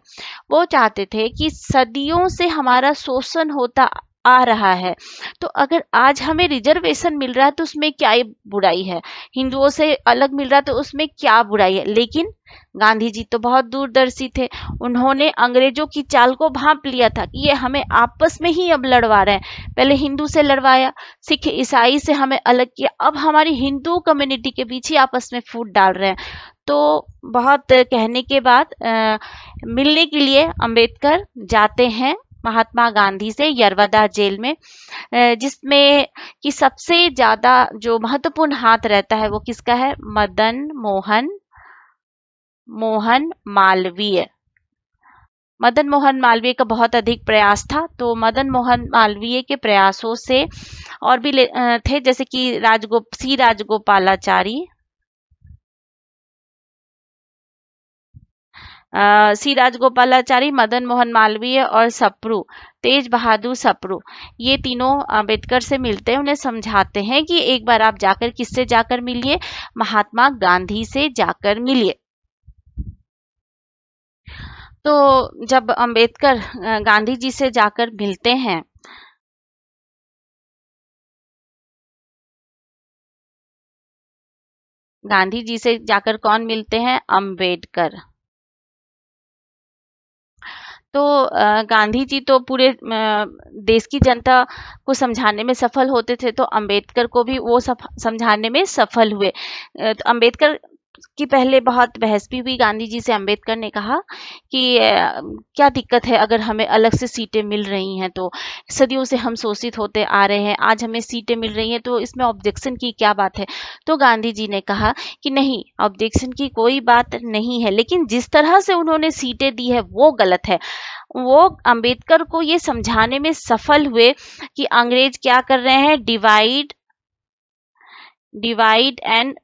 वो चाहते थे कि सदियों से हमारा शोषण होता आ रहा है, तो अगर आज हमें रिजर्वेशन मिल रहा है तो उसमें क्या बुराई है, हिंदुओं से अलग मिल रहा है तो उसमें क्या बुराई है। लेकिन गांधी जी तो बहुत दूरदर्शी थे, उन्होंने अंग्रेजों की चाल को भांप लिया था कि ये हमें आपस में ही अब लड़वा रहे हैं। पहले हिंदू से लड़वाया, सिख ईसाई से हमें अलग किया, अब हमारी हिंदू कम्युनिटी के बीच ही आपस में फूट डाल रहे हैं। तो बहुत कहने के बाद मिलने के लिए अम्बेडकर जाते हैं महात्मा गांधी से यरवदा जेल में, जिसमें कि सबसे ज्यादा जो महत्वपूर्ण हाथ रहता है वो किसका है, मदन मोहन मालवीय। मदन मोहन मालवीय का बहुत अधिक प्रयास था। तो मदन मोहन मालवीय के प्रयासों से और भी थे, जैसे कि सी राजगोपालाचारी, सी राजगोपालाचारी, मदन मोहन मालवीय और सप्रू, तेज बहादुर सप्रू, ये तीनों अम्बेडकर से मिलते हैं, उन्हें समझाते हैं कि एक बार आप जाकर किससे जाकर मिलिए, महात्मा गांधी से जाकर मिलिए। तो जब अम्बेडकर गांधी जी से जाकर मिलते हैं, गांधी जी से जाकर कौन मिलते हैं, अम्बेडकर। तो गांधी जी तो पूरे देश की जनता को समझाने में सफल होते थे, तो अम्बेडकर को भी वो समझाने में सफल हुए। तो अम्बेडकर की पहले बहुत बहस भी हुई गांधी जी से। अम्बेडकर ने कहा कि क्या दिक्कत है अगर हमें अलग से सीटें मिल रही हैं, तो सदियों से हम शोषित होते आ रहे हैं, आज हमें सीटें मिल रही हैं तो इसमें ऑब्जेक्शन की क्या बात है। तो गांधी जी ने कहा कि नहीं, ऑब्जेक्शन की कोई बात नहीं है, लेकिन जिस तरह से उन्होंने सीटें दी है वो गलत है। वो अम्बेडकर को ये समझाने में सफल हुए कि अंग्रेज क्या कर रहे हैं, डिवाइड एंड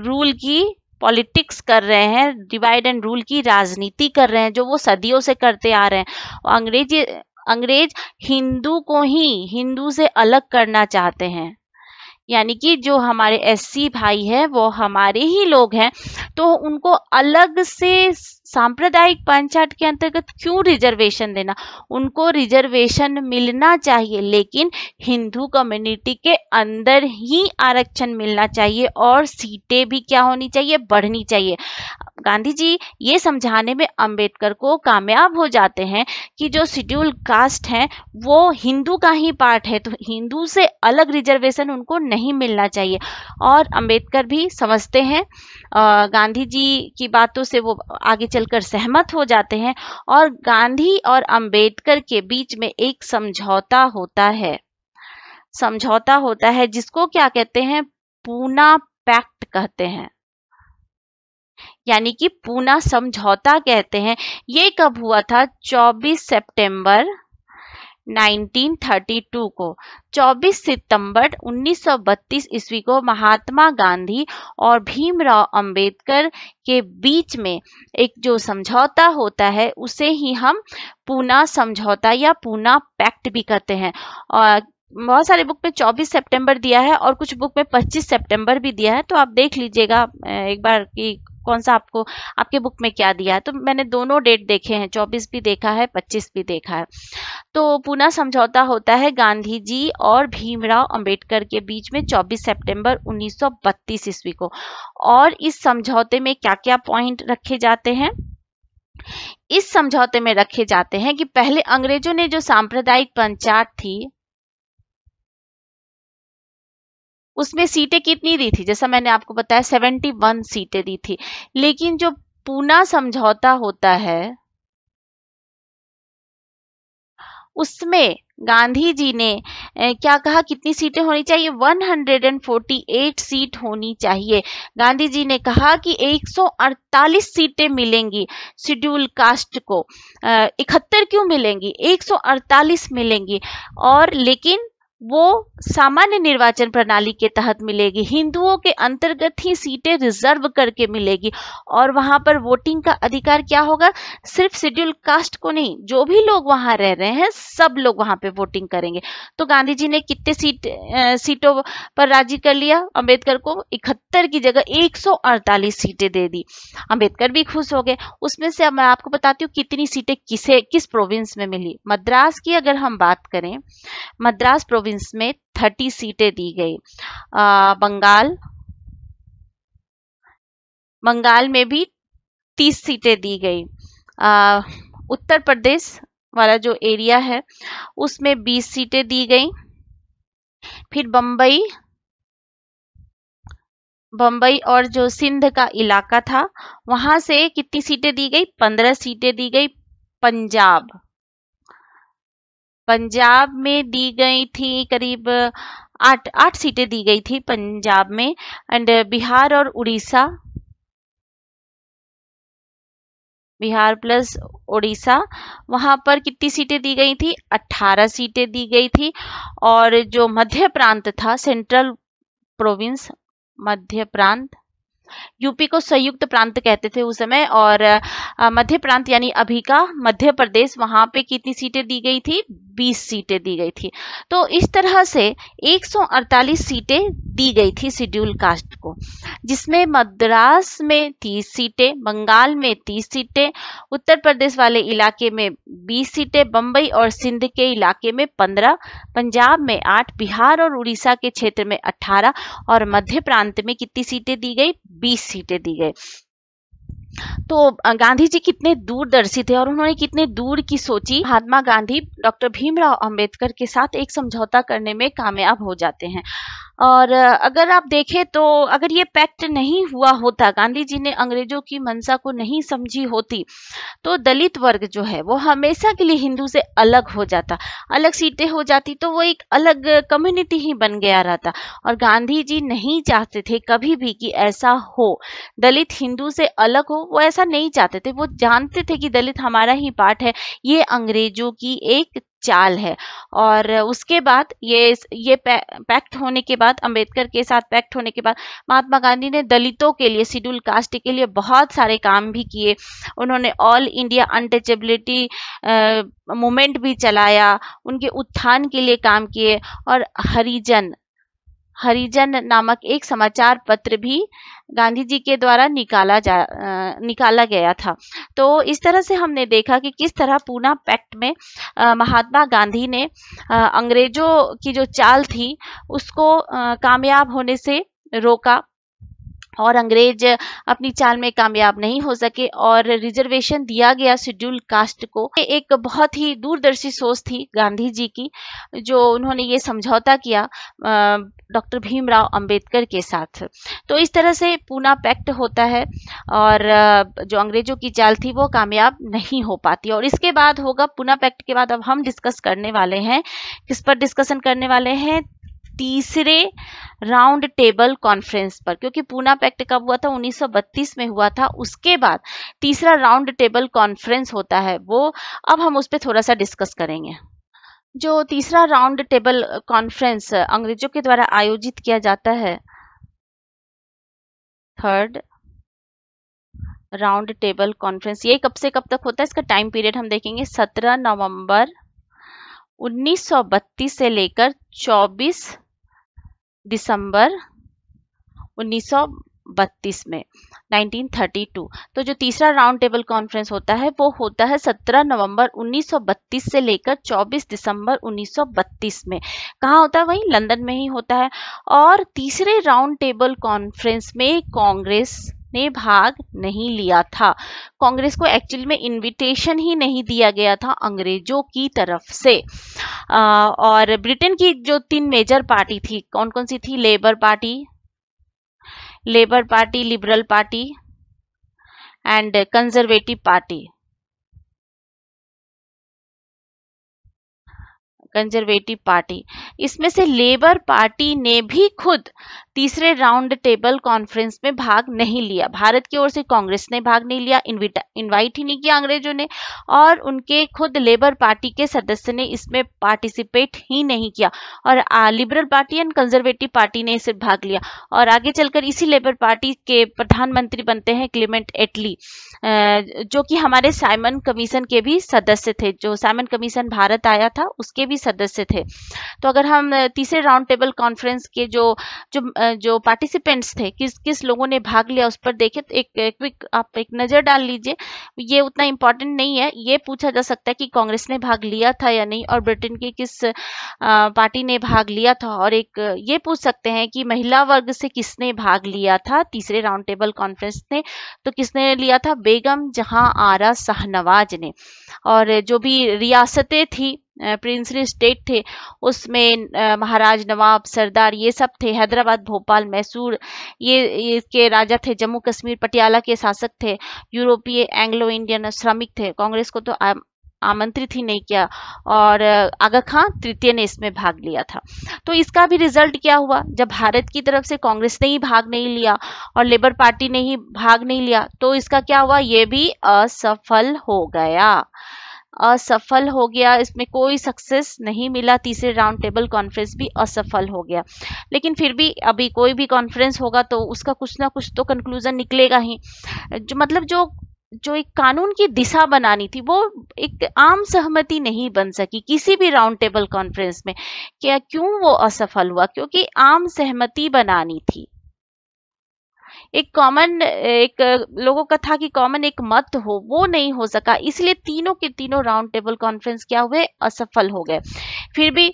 रूल की पॉलिटिक्स कर रहे हैं, डिवाइड एंड रूल की राजनीति कर रहे हैं, जो वो सदियों से करते आ रहे हैं। और अंग्रेज हिंदू को ही हिंदू से अलग करना चाहते हैं, यानी कि जो हमारे एससी भाई हैं वो हमारे ही लोग हैं, तो उनको अलग से सांप्रदायिक पंचायत के अंतर्गत क्यों रिजर्वेशन देना। उनको रिजर्वेशन मिलना चाहिए, लेकिन हिंदू कम्युनिटी के अंदर ही आरक्षण मिलना चाहिए और सीटें भी क्या होनी चाहिए, बढ़नी चाहिए। गांधी जी ये समझाने में अम्बेडकर को कामयाब हो जाते हैं कि जो शेड्यूल कास्ट हैं वो हिंदू का ही पार्ट है, तो हिंदू से अलग रिजर्वेशन उनको नहीं मिलना चाहिए। और अम्बेडकर भी समझते हैं, गांधी जी की बातों से वो आगे चलकर सहमत हो जाते हैं, और गांधी और अम्बेडकर के बीच में एक समझौता होता है जिसको क्या कहते हैं, पूना पैक्ट कहते हैं, यानी कि पूना समझौता कहते हैं। ये कब हुआ था, 24 सितंबर 1932 को। 24 सितंबर 1932 ईस्वी को महात्मा गांधी और भीमराव अंबेडकर के बीच में एक जो समझौता होता है उसे ही हम पूना समझौता या पूना पैक्ट भी कहते हैं। और बहुत सारे बुक में 24 सितंबर दिया है और कुछ बुक में 25 सितंबर भी दिया है, तो आप देख लीजिएगा एक बार कि कौन सा आपको आपके बुक में क्या दिया है। तो मैंने दोनों डेट देखे हैं, 24 भी देखा है, 25 भी देखा है। तो पूना समझौता होता है गांधी जी और भीमराव अंबेडकर के बीच में 24 सितंबर 1932 ईस्वी को। और इस समझौते में क्या क्या पॉइंट रखे जाते हैं? इस समझौते में रखे जाते हैं कि पहले अंग्रेजों ने जो सांप्रदायिक पंचायत थी उसमें सीटें कितनी दी थी, जैसा मैंने आपको बताया 71 सीटें दी थी। लेकिन जो पूना समझौता होता है उसमें गांधी जी ने क्या कहा, कितनी सीटें होनी चाहिए? 148 सीट होनी चाहिए। गांधी जी ने कहा कि 148 सीटें मिलेंगी शेड्यूल कास्ट को। 71 क्यों मिलेंगी, 148 मिलेंगी। और लेकिन वो सामान्य निर्वाचन प्रणाली के तहत मिलेगी, हिंदुओं के अंतर्गत ही सीटें रिजर्व करके मिलेगी। और वहां पर वोटिंग का अधिकार क्या होगा? सिर्फ शेड्यूल कास्ट को नहीं, जो भी लोग वहां रह रहे हैं सब लोग वहां पे वोटिंग करेंगे। तो गांधी जी ने कितने सीटों पर राजी कर लिया अंबेडकर को? 71 की जगह 148 सीटें दे दी। अंबेडकर भी खुश हो गए। उसमें से अब मैं आपको बताती हूँ कितनी सीटें किस प्रोविंस में मिली। मद्रास की अगर हम बात करें, मद्रास प्रोविंस में 30 सीटें दी गई। बंगाल में भी 30 सीटें दी गई। उत्तर प्रदेश वाला जो एरिया है उसमें 20 सीटें दी गई। फिर बम्बई और जो सिंध का इलाका था वहां से कितनी सीटें दी गई? 15 सीटें दी गई। पंजाब में दी गई थी करीब 8 सीटें दी गई थी पंजाब में। एंड बिहार प्लस उड़ीसा, वहां पर कितनी सीटें दी गई थी? 18 सीटें दी गई थी। और जो मध्य प्रांत था, सेंट्रल प्रोविंस, मध्य प्रांत, यूपी को संयुक्त प्रांत कहते थे उस समय, और मध्य प्रांत यानी अभी का मध्य प्रदेश, वहां पे कितनी सीटें दी गई थी? 20 सीटें दी गई थी। तो इस तरह से 148 सीटें दी गई थी शेड्यूल कास्ट को, जिसमें मद्रास में 30 सीटें, बंगाल में 30 सीटें, उत्तर प्रदेश वाले इलाके में 20 सीटें, बंबई और सिंध के इलाके में 15, पंजाब में 8, बिहार और उड़ीसा के क्षेत्र में 18 और मध्य प्रांत में कितनी सीटें दी गई? 20 सीटें दी गई। तो गांधी जी कितने दूरदर्शी थे और उन्होंने कितने दूर की सोची। महात्मा गांधी डॉक्टर भीमराव अंबेडकर के साथ एक समझौता करने में कामयाब हो जाते हैं। और अगर आप देखें तो अगर ये पैक्ट नहीं हुआ होता, गांधी जी ने अंग्रेजों की मंशा को नहीं समझी होती, तो दलित वर्ग जो है वो हमेशा के लिए हिंदू से अलग हो जाता, अलग सीटें हो जाती, तो वो एक अलग कम्युनिटी ही बन गया रहता। और गांधी जी नहीं चाहते थे कभी भी कि ऐसा हो, दलित हिंदू से अलग हो, वो ऐसा नहीं चाहते थे। वो जानते थे कि दलित हमारा ही पार्ट है, ये अंग्रेजों की एक चाल है। और उसके बाद ये पैक्ट होने के बाद, अंबेडकर के साथ पैक्ट होने के बाद, महात्मा गांधी ने दलितों के लिए, शेड्यूल कास्ट के लिए बहुत सारे काम भी किए। उन्होंने ऑल इंडिया अनटचेबिलिटी मूवमेंट भी चलाया, उनके उत्थान के लिए काम किए। और हरिजन नामक एक समाचार पत्र भी गांधी जी के द्वारा निकाला गया था। तो इस तरह से हमने देखा कि किस तरह पूना पैक्ट में महात्मा गांधी ने अंग्रेजों की जो चाल थी उसको कामयाब होने से रोका, और अंग्रेज अपनी चाल में कामयाब नहीं हो सके और रिजर्वेशन दिया गया शेड्यूल कास्ट को। एक बहुत ही दूरदर्शी सोच थी गांधी जी की, जो उन्होंने ये समझौता किया डॉक्टर भीमराव अंबेडकर के साथ। तो इस तरह से पूना पैक्ट होता है और जो अंग्रेजों की चाल थी वो कामयाब नहीं हो पाती। और इसके बाद होगा, पूना पैक्ट के बाद अब हम डिस्कस करने वाले हैं, किस पर डिस्कशन करने वाले हैं? तीसरे राउंड टेबल कॉन्फ्रेंस पर, क्योंकि पूना पैक्ट कब हुआ था? 1932 में हुआ था। उसके बाद तीसरा राउंड टेबल कॉन्फ्रेंस होता है, वो अब हम उस पर थोड़ा सा डिस्कस करेंगे। जो तीसरा राउंड टेबल कॉन्फ्रेंस अंग्रेजों के द्वारा आयोजित किया जाता है, थर्ड राउंड टेबल कॉन्फ्रेंस, ये कब से कब तक होता है? इसका टाइम पीरियड हम देखेंगे 17 नवंबर 1932 से लेकर 24 दिसंबर 1932 में, 1932। तो जो तीसरा राउंड टेबल कॉन्फ्रेंस होता है वो होता है 17 नवंबर 1932 से लेकर 24 दिसंबर 1932 में। कहाँ होता है? वहीं लंदन में ही होता है। और तीसरे राउंड टेबल कॉन्फ्रेंस में कांग्रेस ने भाग नहीं लिया था। कांग्रेस को एक्चुअली में इनविटेशन ही नहीं दिया गया था अंग्रेजों की तरफ से। और ब्रिटेन की जो तीन मेजर पार्टी थी, कौन कौन सी थी? Labour party, liberal party and conservative party. Conservative party, इसमें से लेबर पार्टी ने भी खुद तीसरे राउंड टेबल कॉन्फ्रेंस में भाग नहीं लिया। भारत की ओर से कांग्रेस ने भाग नहीं लिया, इनवाइट ही नहीं किया अंग्रेजों ने, और उनके खुद लेबर पार्टी के सदस्य ने इसमें पार्टिसिपेट ही नहीं किया। और liberal party and conservative party ने इसे भाग लिया। और आगे चलकर इसी लेबर पार्टी के प्रधानमंत्री बनते हैं क्लेमेंट एटली, जो कि हमारे साइमन कमीशन के भी सदस्य थे। जो साइमन कमीशन भारत आया था उसके भी सदस्य थे। तो अगर हम तीसरे राउंड टेबल कॉन्फ्रेंस के जो पार्टिसिपेंट्स थे, किस किस लोगों ने भाग लिया, उस पर देखें तो एक क्विक आप एक नजर डाल लीजिए। ये उतना इम्पोर्टेंट नहीं है। ये पूछा जा सकता है कि कांग्रेस ने भाग लिया था या नहीं, और ब्रिटेन की किस पार्टी ने भाग लिया था। और एक ये पूछ सकते हैं कि महिला वर्ग से किसने भाग लिया था तीसरे राउंड टेबल कॉन्फ्रेंस ने? तो किसने लिया था? बेगम जहां आरा शाहनवाज ने। और जो भी रियासतें थी, प्रिंसली स्टेट थे, उसमें महाराज, नवाब, सरदार ये सब थे। हैदराबाद, भोपाल, मैसूर ये इसके राजा थे। जम्मू कश्मीर, पटियाला के शासक थे। यूरोपीय, एंग्लो इंडियन श्रमिक थे। कांग्रेस को तो आमंत्रित ही नहीं किया। और आगा खां तृतीय ने इसमें भाग लिया था। तो इसका भी रिजल्ट क्या हुआ? जब भारत की तरफ से कांग्रेस ने ही भाग नहीं लिया और लेबर पार्टी ने ही भाग नहीं लिया, तो इसका क्या हुआ? ये भी असफल हो गया। असफल हो गया, इसमें कोई सक्सेस नहीं मिला। तीसरे राउंड टेबल कॉन्फ्रेंस भी असफल हो गया। लेकिन फिर भी अभी कोई भी कॉन्फ्रेंस होगा तो उसका कुछ ना कुछ तो कंक्लूजन निकलेगा ही। जो मतलब जो जो एक कानून की दिशा बनानी थी, वो एक आम सहमति नहीं बन सकी किसी भी राउंड टेबल कॉन्फ्रेंस में। क्या, क्यों वो असफल हुआ? क्योंकि आम सहमति बनानी थी। एक कॉमन, एक लोगों का था कि कॉमन एक मत हो, वो नहीं हो सका। इसलिए तीनों के तीनों राउंड टेबल कॉन्फ्रेंस क्या हुए? असफल हो गए। फिर भी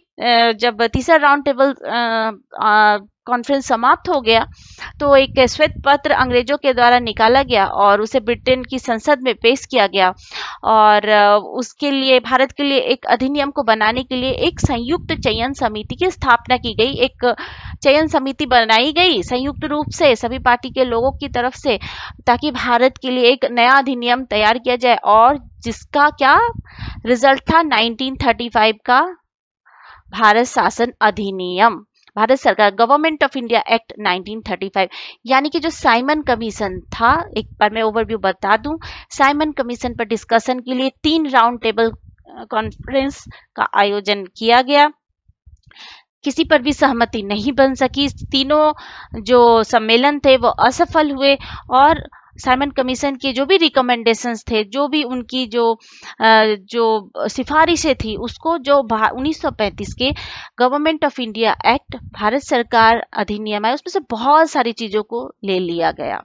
जब तीसरा राउंड टेबल कॉन्फ्रेंस समाप्त हो गया, तो एक श्वेत पत्र अंग्रेजों के द्वारा निकाला गया और उसे ब्रिटेन की संसद में पेश किया गया। और उसके लिए, भारत के लिए एक अधिनियम को बनाने के लिए एक संयुक्त चयन समिति की स्थापना की गई। एक चयन समिति बनाई गई संयुक्त रूप से सभी पार्टी के लोगों की तरफ से, ताकि भारत के लिए एक नया अधिनियम तैयार किया जाए। और जिसका क्या रिजल्ट था? 1935 का भारत शासन अधिनियम, भारत सरकार गवर्नमेंट ऑफ इंडिया एक्ट 1935। यानी कि जो साइमन कमीशन था, एक बार मैं ओवरव्यू बता दूं, साइमन कमीशन पर डिस्कशन के लिए 3 राउंड टेबल कॉन्फ्रेंस का आयोजन किया गया। किसी पर भी सहमति नहीं बन सकी। तीनों जो सम्मेलन थे वो असफल हुए। और साइमन कमीशन के जो भी रिकमेंडेशंस थे, जो भी उनकी जो सिफारिशें थी, उसको जो 1935 के government of India act, Bharat सरकार अधिनियम है, उसमें से बहुत सारी चीजों को ले लिया गया।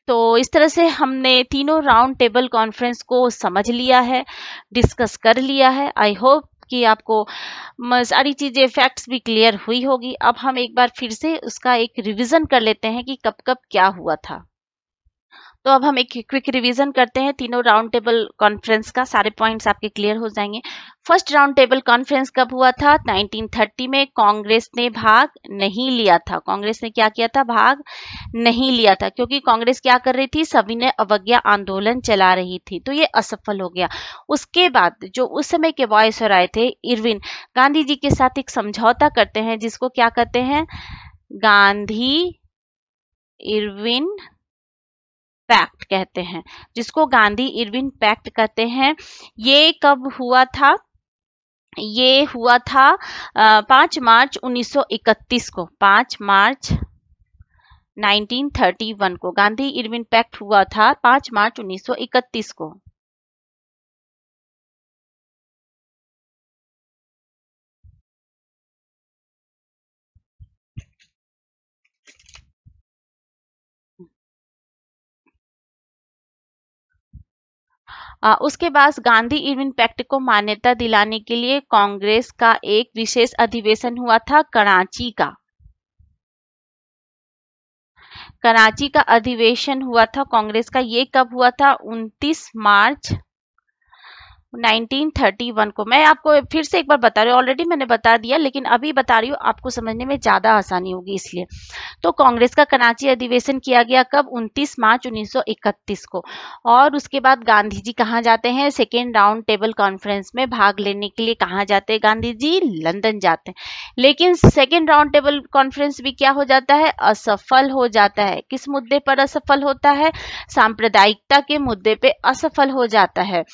तो इस तरह से हमने तीनों राउंड टेबल कॉन्फ्रेंस को समझ लिया है, डिस्कस कर लिया है। आई होप कि आपको सारी चीजें, फैक्ट्स भी क्लियर हुई होगी। अब हम एक बार फिर से उसका एक रिवीजन कर लेते हैं कि कब कब क्या हुआ था। तो अब हम एक क्विक रिवीजन करते हैं तीनों राउंड टेबल कॉन्फ्रेंस का, सारे पॉइंट्स आपके क्लियर हो जाएंगे। फर्स्ट राउंड टेबल कॉन्फ्रेंस कब हुआ था? 1930 में। कांग्रेस ने भाग नहीं लिया था। कांग्रेस ने क्या किया था? भाग नहीं लिया था, क्योंकि कांग्रेस क्या कर रही थी? सविनय अवज्ञा आंदोलन चला रही थी, तो ये असफल हो गया। उसके बाद जो उस समय के वॉयसरॉय आए थे, इरविन, गांधी जी के साथ एक समझौता करते हैं, जिसको क्या कहते हैं? गांधी इरविन पैक्ट कहते हैं, जिसको गांधी इरविन पैक्ट कहते हैं। ये कब हुआ था? ये हुआ था 5 मार्च 1931 को। 5 मार्च 1931 को गांधी इरविन पैक्ट हुआ था, 5 मार्च 1931 को। उसके बाद गांधी इरविन पैक्ट को मान्यता दिलाने के लिए कांग्रेस का एक विशेष अधिवेशन हुआ था कराची का। कराची का अधिवेशन हुआ था कांग्रेस का। ये कब हुआ था? 29 मार्च 1931 को। मैं आपको फिर से एक बार बता रही हूँ, ऑलरेडी मैंने बता दिया लेकिन अभी बता रही हूँ, आपको समझने में ज्यादा आसानी होगी इसलिए। तो कांग्रेस का कराची अधिवेशन किया गया कब? 29 मार्च 1931 को। और उसके बाद गांधी जी कहाँ जाते हैं? सेकेंड राउंड टेबल कॉन्फ्रेंस में भाग लेने के लिए कहाँ जाते हैं गांधी जी? लंदन जाते हैं। लेकिन सेकेंड राउंड टेबल कॉन्फ्रेंस भी क्या हो जाता है? असफल हो जाता है। किस मुद्दे पर असफल होता है? सांप्रदायिकता के मुद्दे पे असफल हो जाता है।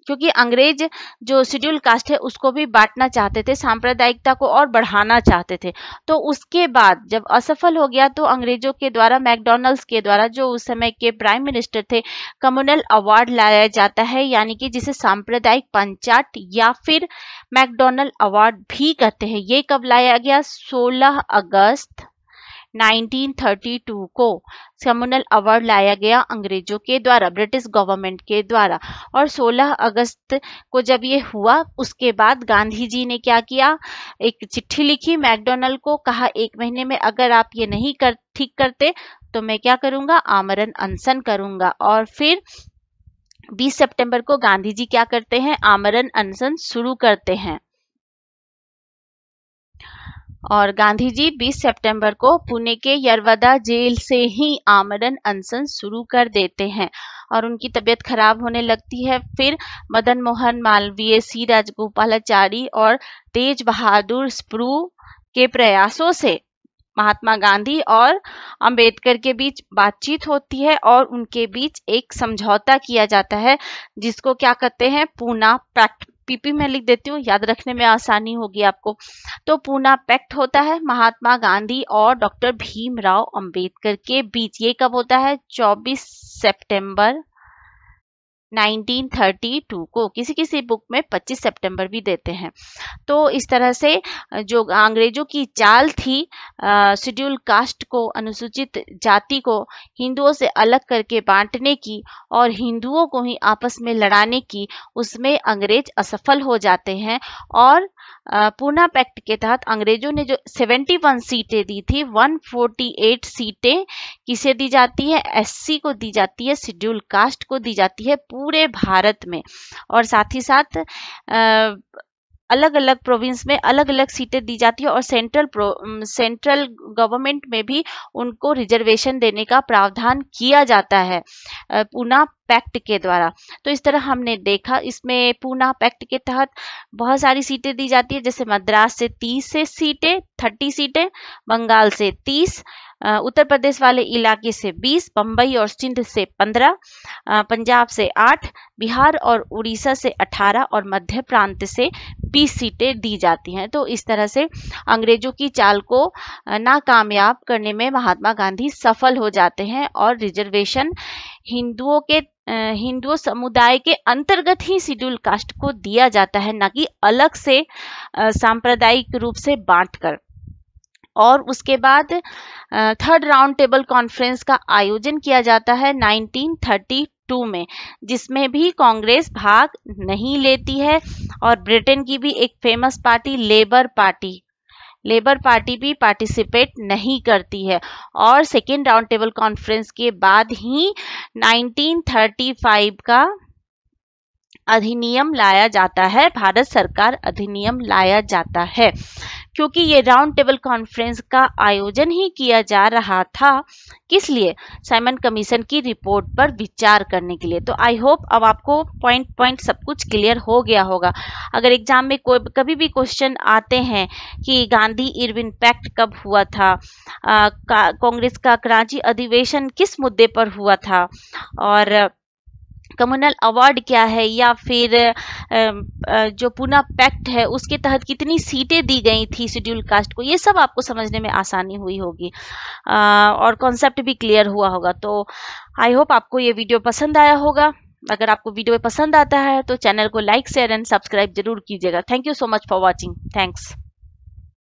क्योंकि अंग्रेज जो शेड्यूल कास्ट है उसको भी बांटना चाहते थे, सांप्रदायिकता को और बढ़ाना चाहते थे। तो उसके बाद जब असफल हो गया तो अंग्रेजों के द्वारा, मैकडॉनल्ड्स के द्वारा, जो उस समय के प्राइम मिनिस्टर थे, कम्युनल अवार्ड लाया जाता है, यानी कि जिसे सांप्रदायिक पंचाट या फिर मैकडॉनल्ड अवार्ड भी कहते हैं। ये कब लाया गया? 16 अगस्त 1932 को कम्युनल अवार्ड लाया गया अंग्रेजों के द्वारा, ब्रिटिश गवर्नमेंट के द्वारा। और 16 अगस्त को जब ये हुआ उसके बाद गांधी जी ने क्या किया? एक चिट्ठी लिखी मैकडॉनल्ड को, कहा 1 महीने में अगर आप ये नहीं ठीक करते तो मैं क्या करूंगा? आमरण अनशन करूंगा। और फिर 20 सितंबर को गांधी जी क्या करते हैं? आमरण अनशन शुरू करते हैं। और गांधी जी 20 सितंबर को पुणे के यरवदा जेल से ही आमरण अनशन शुरू कर देते हैं और उनकी तबीयत खराब होने लगती है। फिर मदन मोहन मालवीय, सी राजगोपालाचारी और तेज बहादुर स्प्रू के प्रयासों से महात्मा गांधी और अंबेडकर के बीच बातचीत होती है और उनके बीच एक समझौता किया जाता है जिसको क्या कहते हैं? पूना पैक्ट। पीपी में लिख देती हूँ, याद रखने में आसानी होगी आपको। तो पूना पैक्ट होता है महात्मा गांधी और डॉक्टर भीमराव अंबेडकर के बीच। ये कब होता है? 24 सितंबर 1932 को। किसी किसी बुक में 25 सितंबर भी देते हैं। तो इस तरह से जो अंग्रेजों की चाल थी शेड्यूल कास्ट को, अनुसूचित जाति को हिंदुओं से अलग करके बांटने की और हिंदुओं को ही आपस में लड़ाने की, उसमें अंग्रेज असफल हो जाते हैं। और पूना पैक्ट के तहत अंग्रेजों ने जो 71 सीटें दी थी, 148 सीटें किसे दी जाती है? एससी को दी जाती है, शेड्यूल कास्ट को दी जाती है पूरे भारत में। और साथ ही साथ अलग अलग प्रोविंस में अलग अलग सीटें दी जाती है और सेंट्रल गवर्नमेंट में भी उनको रिजर्वेशन देने का प्रावधान किया जाता है पूना पैक्ट के द्वारा। तो इस तरह हमने देखा, इसमें पूना पैक्ट के तहत बहुत सारी सीटें दी जाती है, जैसे मद्रास से 30 सीटें, बंगाल से 30, उत्तर प्रदेश वाले इलाके से 20, बम्बई और सिंध से 15, पंजाब से 8, बिहार और उड़ीसा से 18 और मध्य प्रांत से 20 सीटें दी जाती हैं। तो इस तरह से अंग्रेजों की चाल को नाकामयाब करने में महात्मा गांधी सफल हो जाते हैं और रिजर्वेशन हिंदुओं समुदाय के अंतर्गत ही शेड्यूल कास्ट को दिया जाता है, न कि अलग से सांप्रदायिक रूप से बांटकर। और उसके बाद थर्ड राउंड टेबल कॉन्फ्रेंस का आयोजन किया जाता है 1932 में, जिसमें भी कांग्रेस भाग नहीं लेती है और ब्रिटेन की भी एक फेमस पार्टी लेबर पार्टी भी पार्टिसिपेट नहीं करती है। और सेकेंड राउंड टेबल कॉन्फ्रेंस के बाद ही 1935 का अधिनियम लाया जाता है, भारत सरकार अधिनियम लाया जाता है, क्योंकि ये राउंड टेबल कॉन्फ्रेंस का आयोजन ही किया जा रहा था। किस लिए? साइमन कमीशन की रिपोर्ट पर विचार करने के लिए। तो आई होप अब आपको पॉइंट सब कुछ क्लियर हो गया होगा। अगर एग्जाम में कभी भी क्वेश्चन आते हैं कि गांधी इरविन पैक्ट कब हुआ था, कांग्रेस का कराची अधिवेशन किस मुद्दे पर हुआ था, और कम्युनल अवार्ड क्या है, या फिर जो पूना पैक्ट है उसके तहत कितनी सीटें दी गई थी शेड्यूल कास्ट को, ये सब आपको समझने में आसानी हुई होगी और कॉन्सेप्ट भी क्लियर हुआ होगा। तो आई होप आपको ये वीडियो पसंद आया होगा। अगर आपको वीडियो पसंद आता है तो चैनल को लाइक, शेयर एंड सब्सक्राइब जरूर कीजिएगा। Thank you so much for watching. Thanks.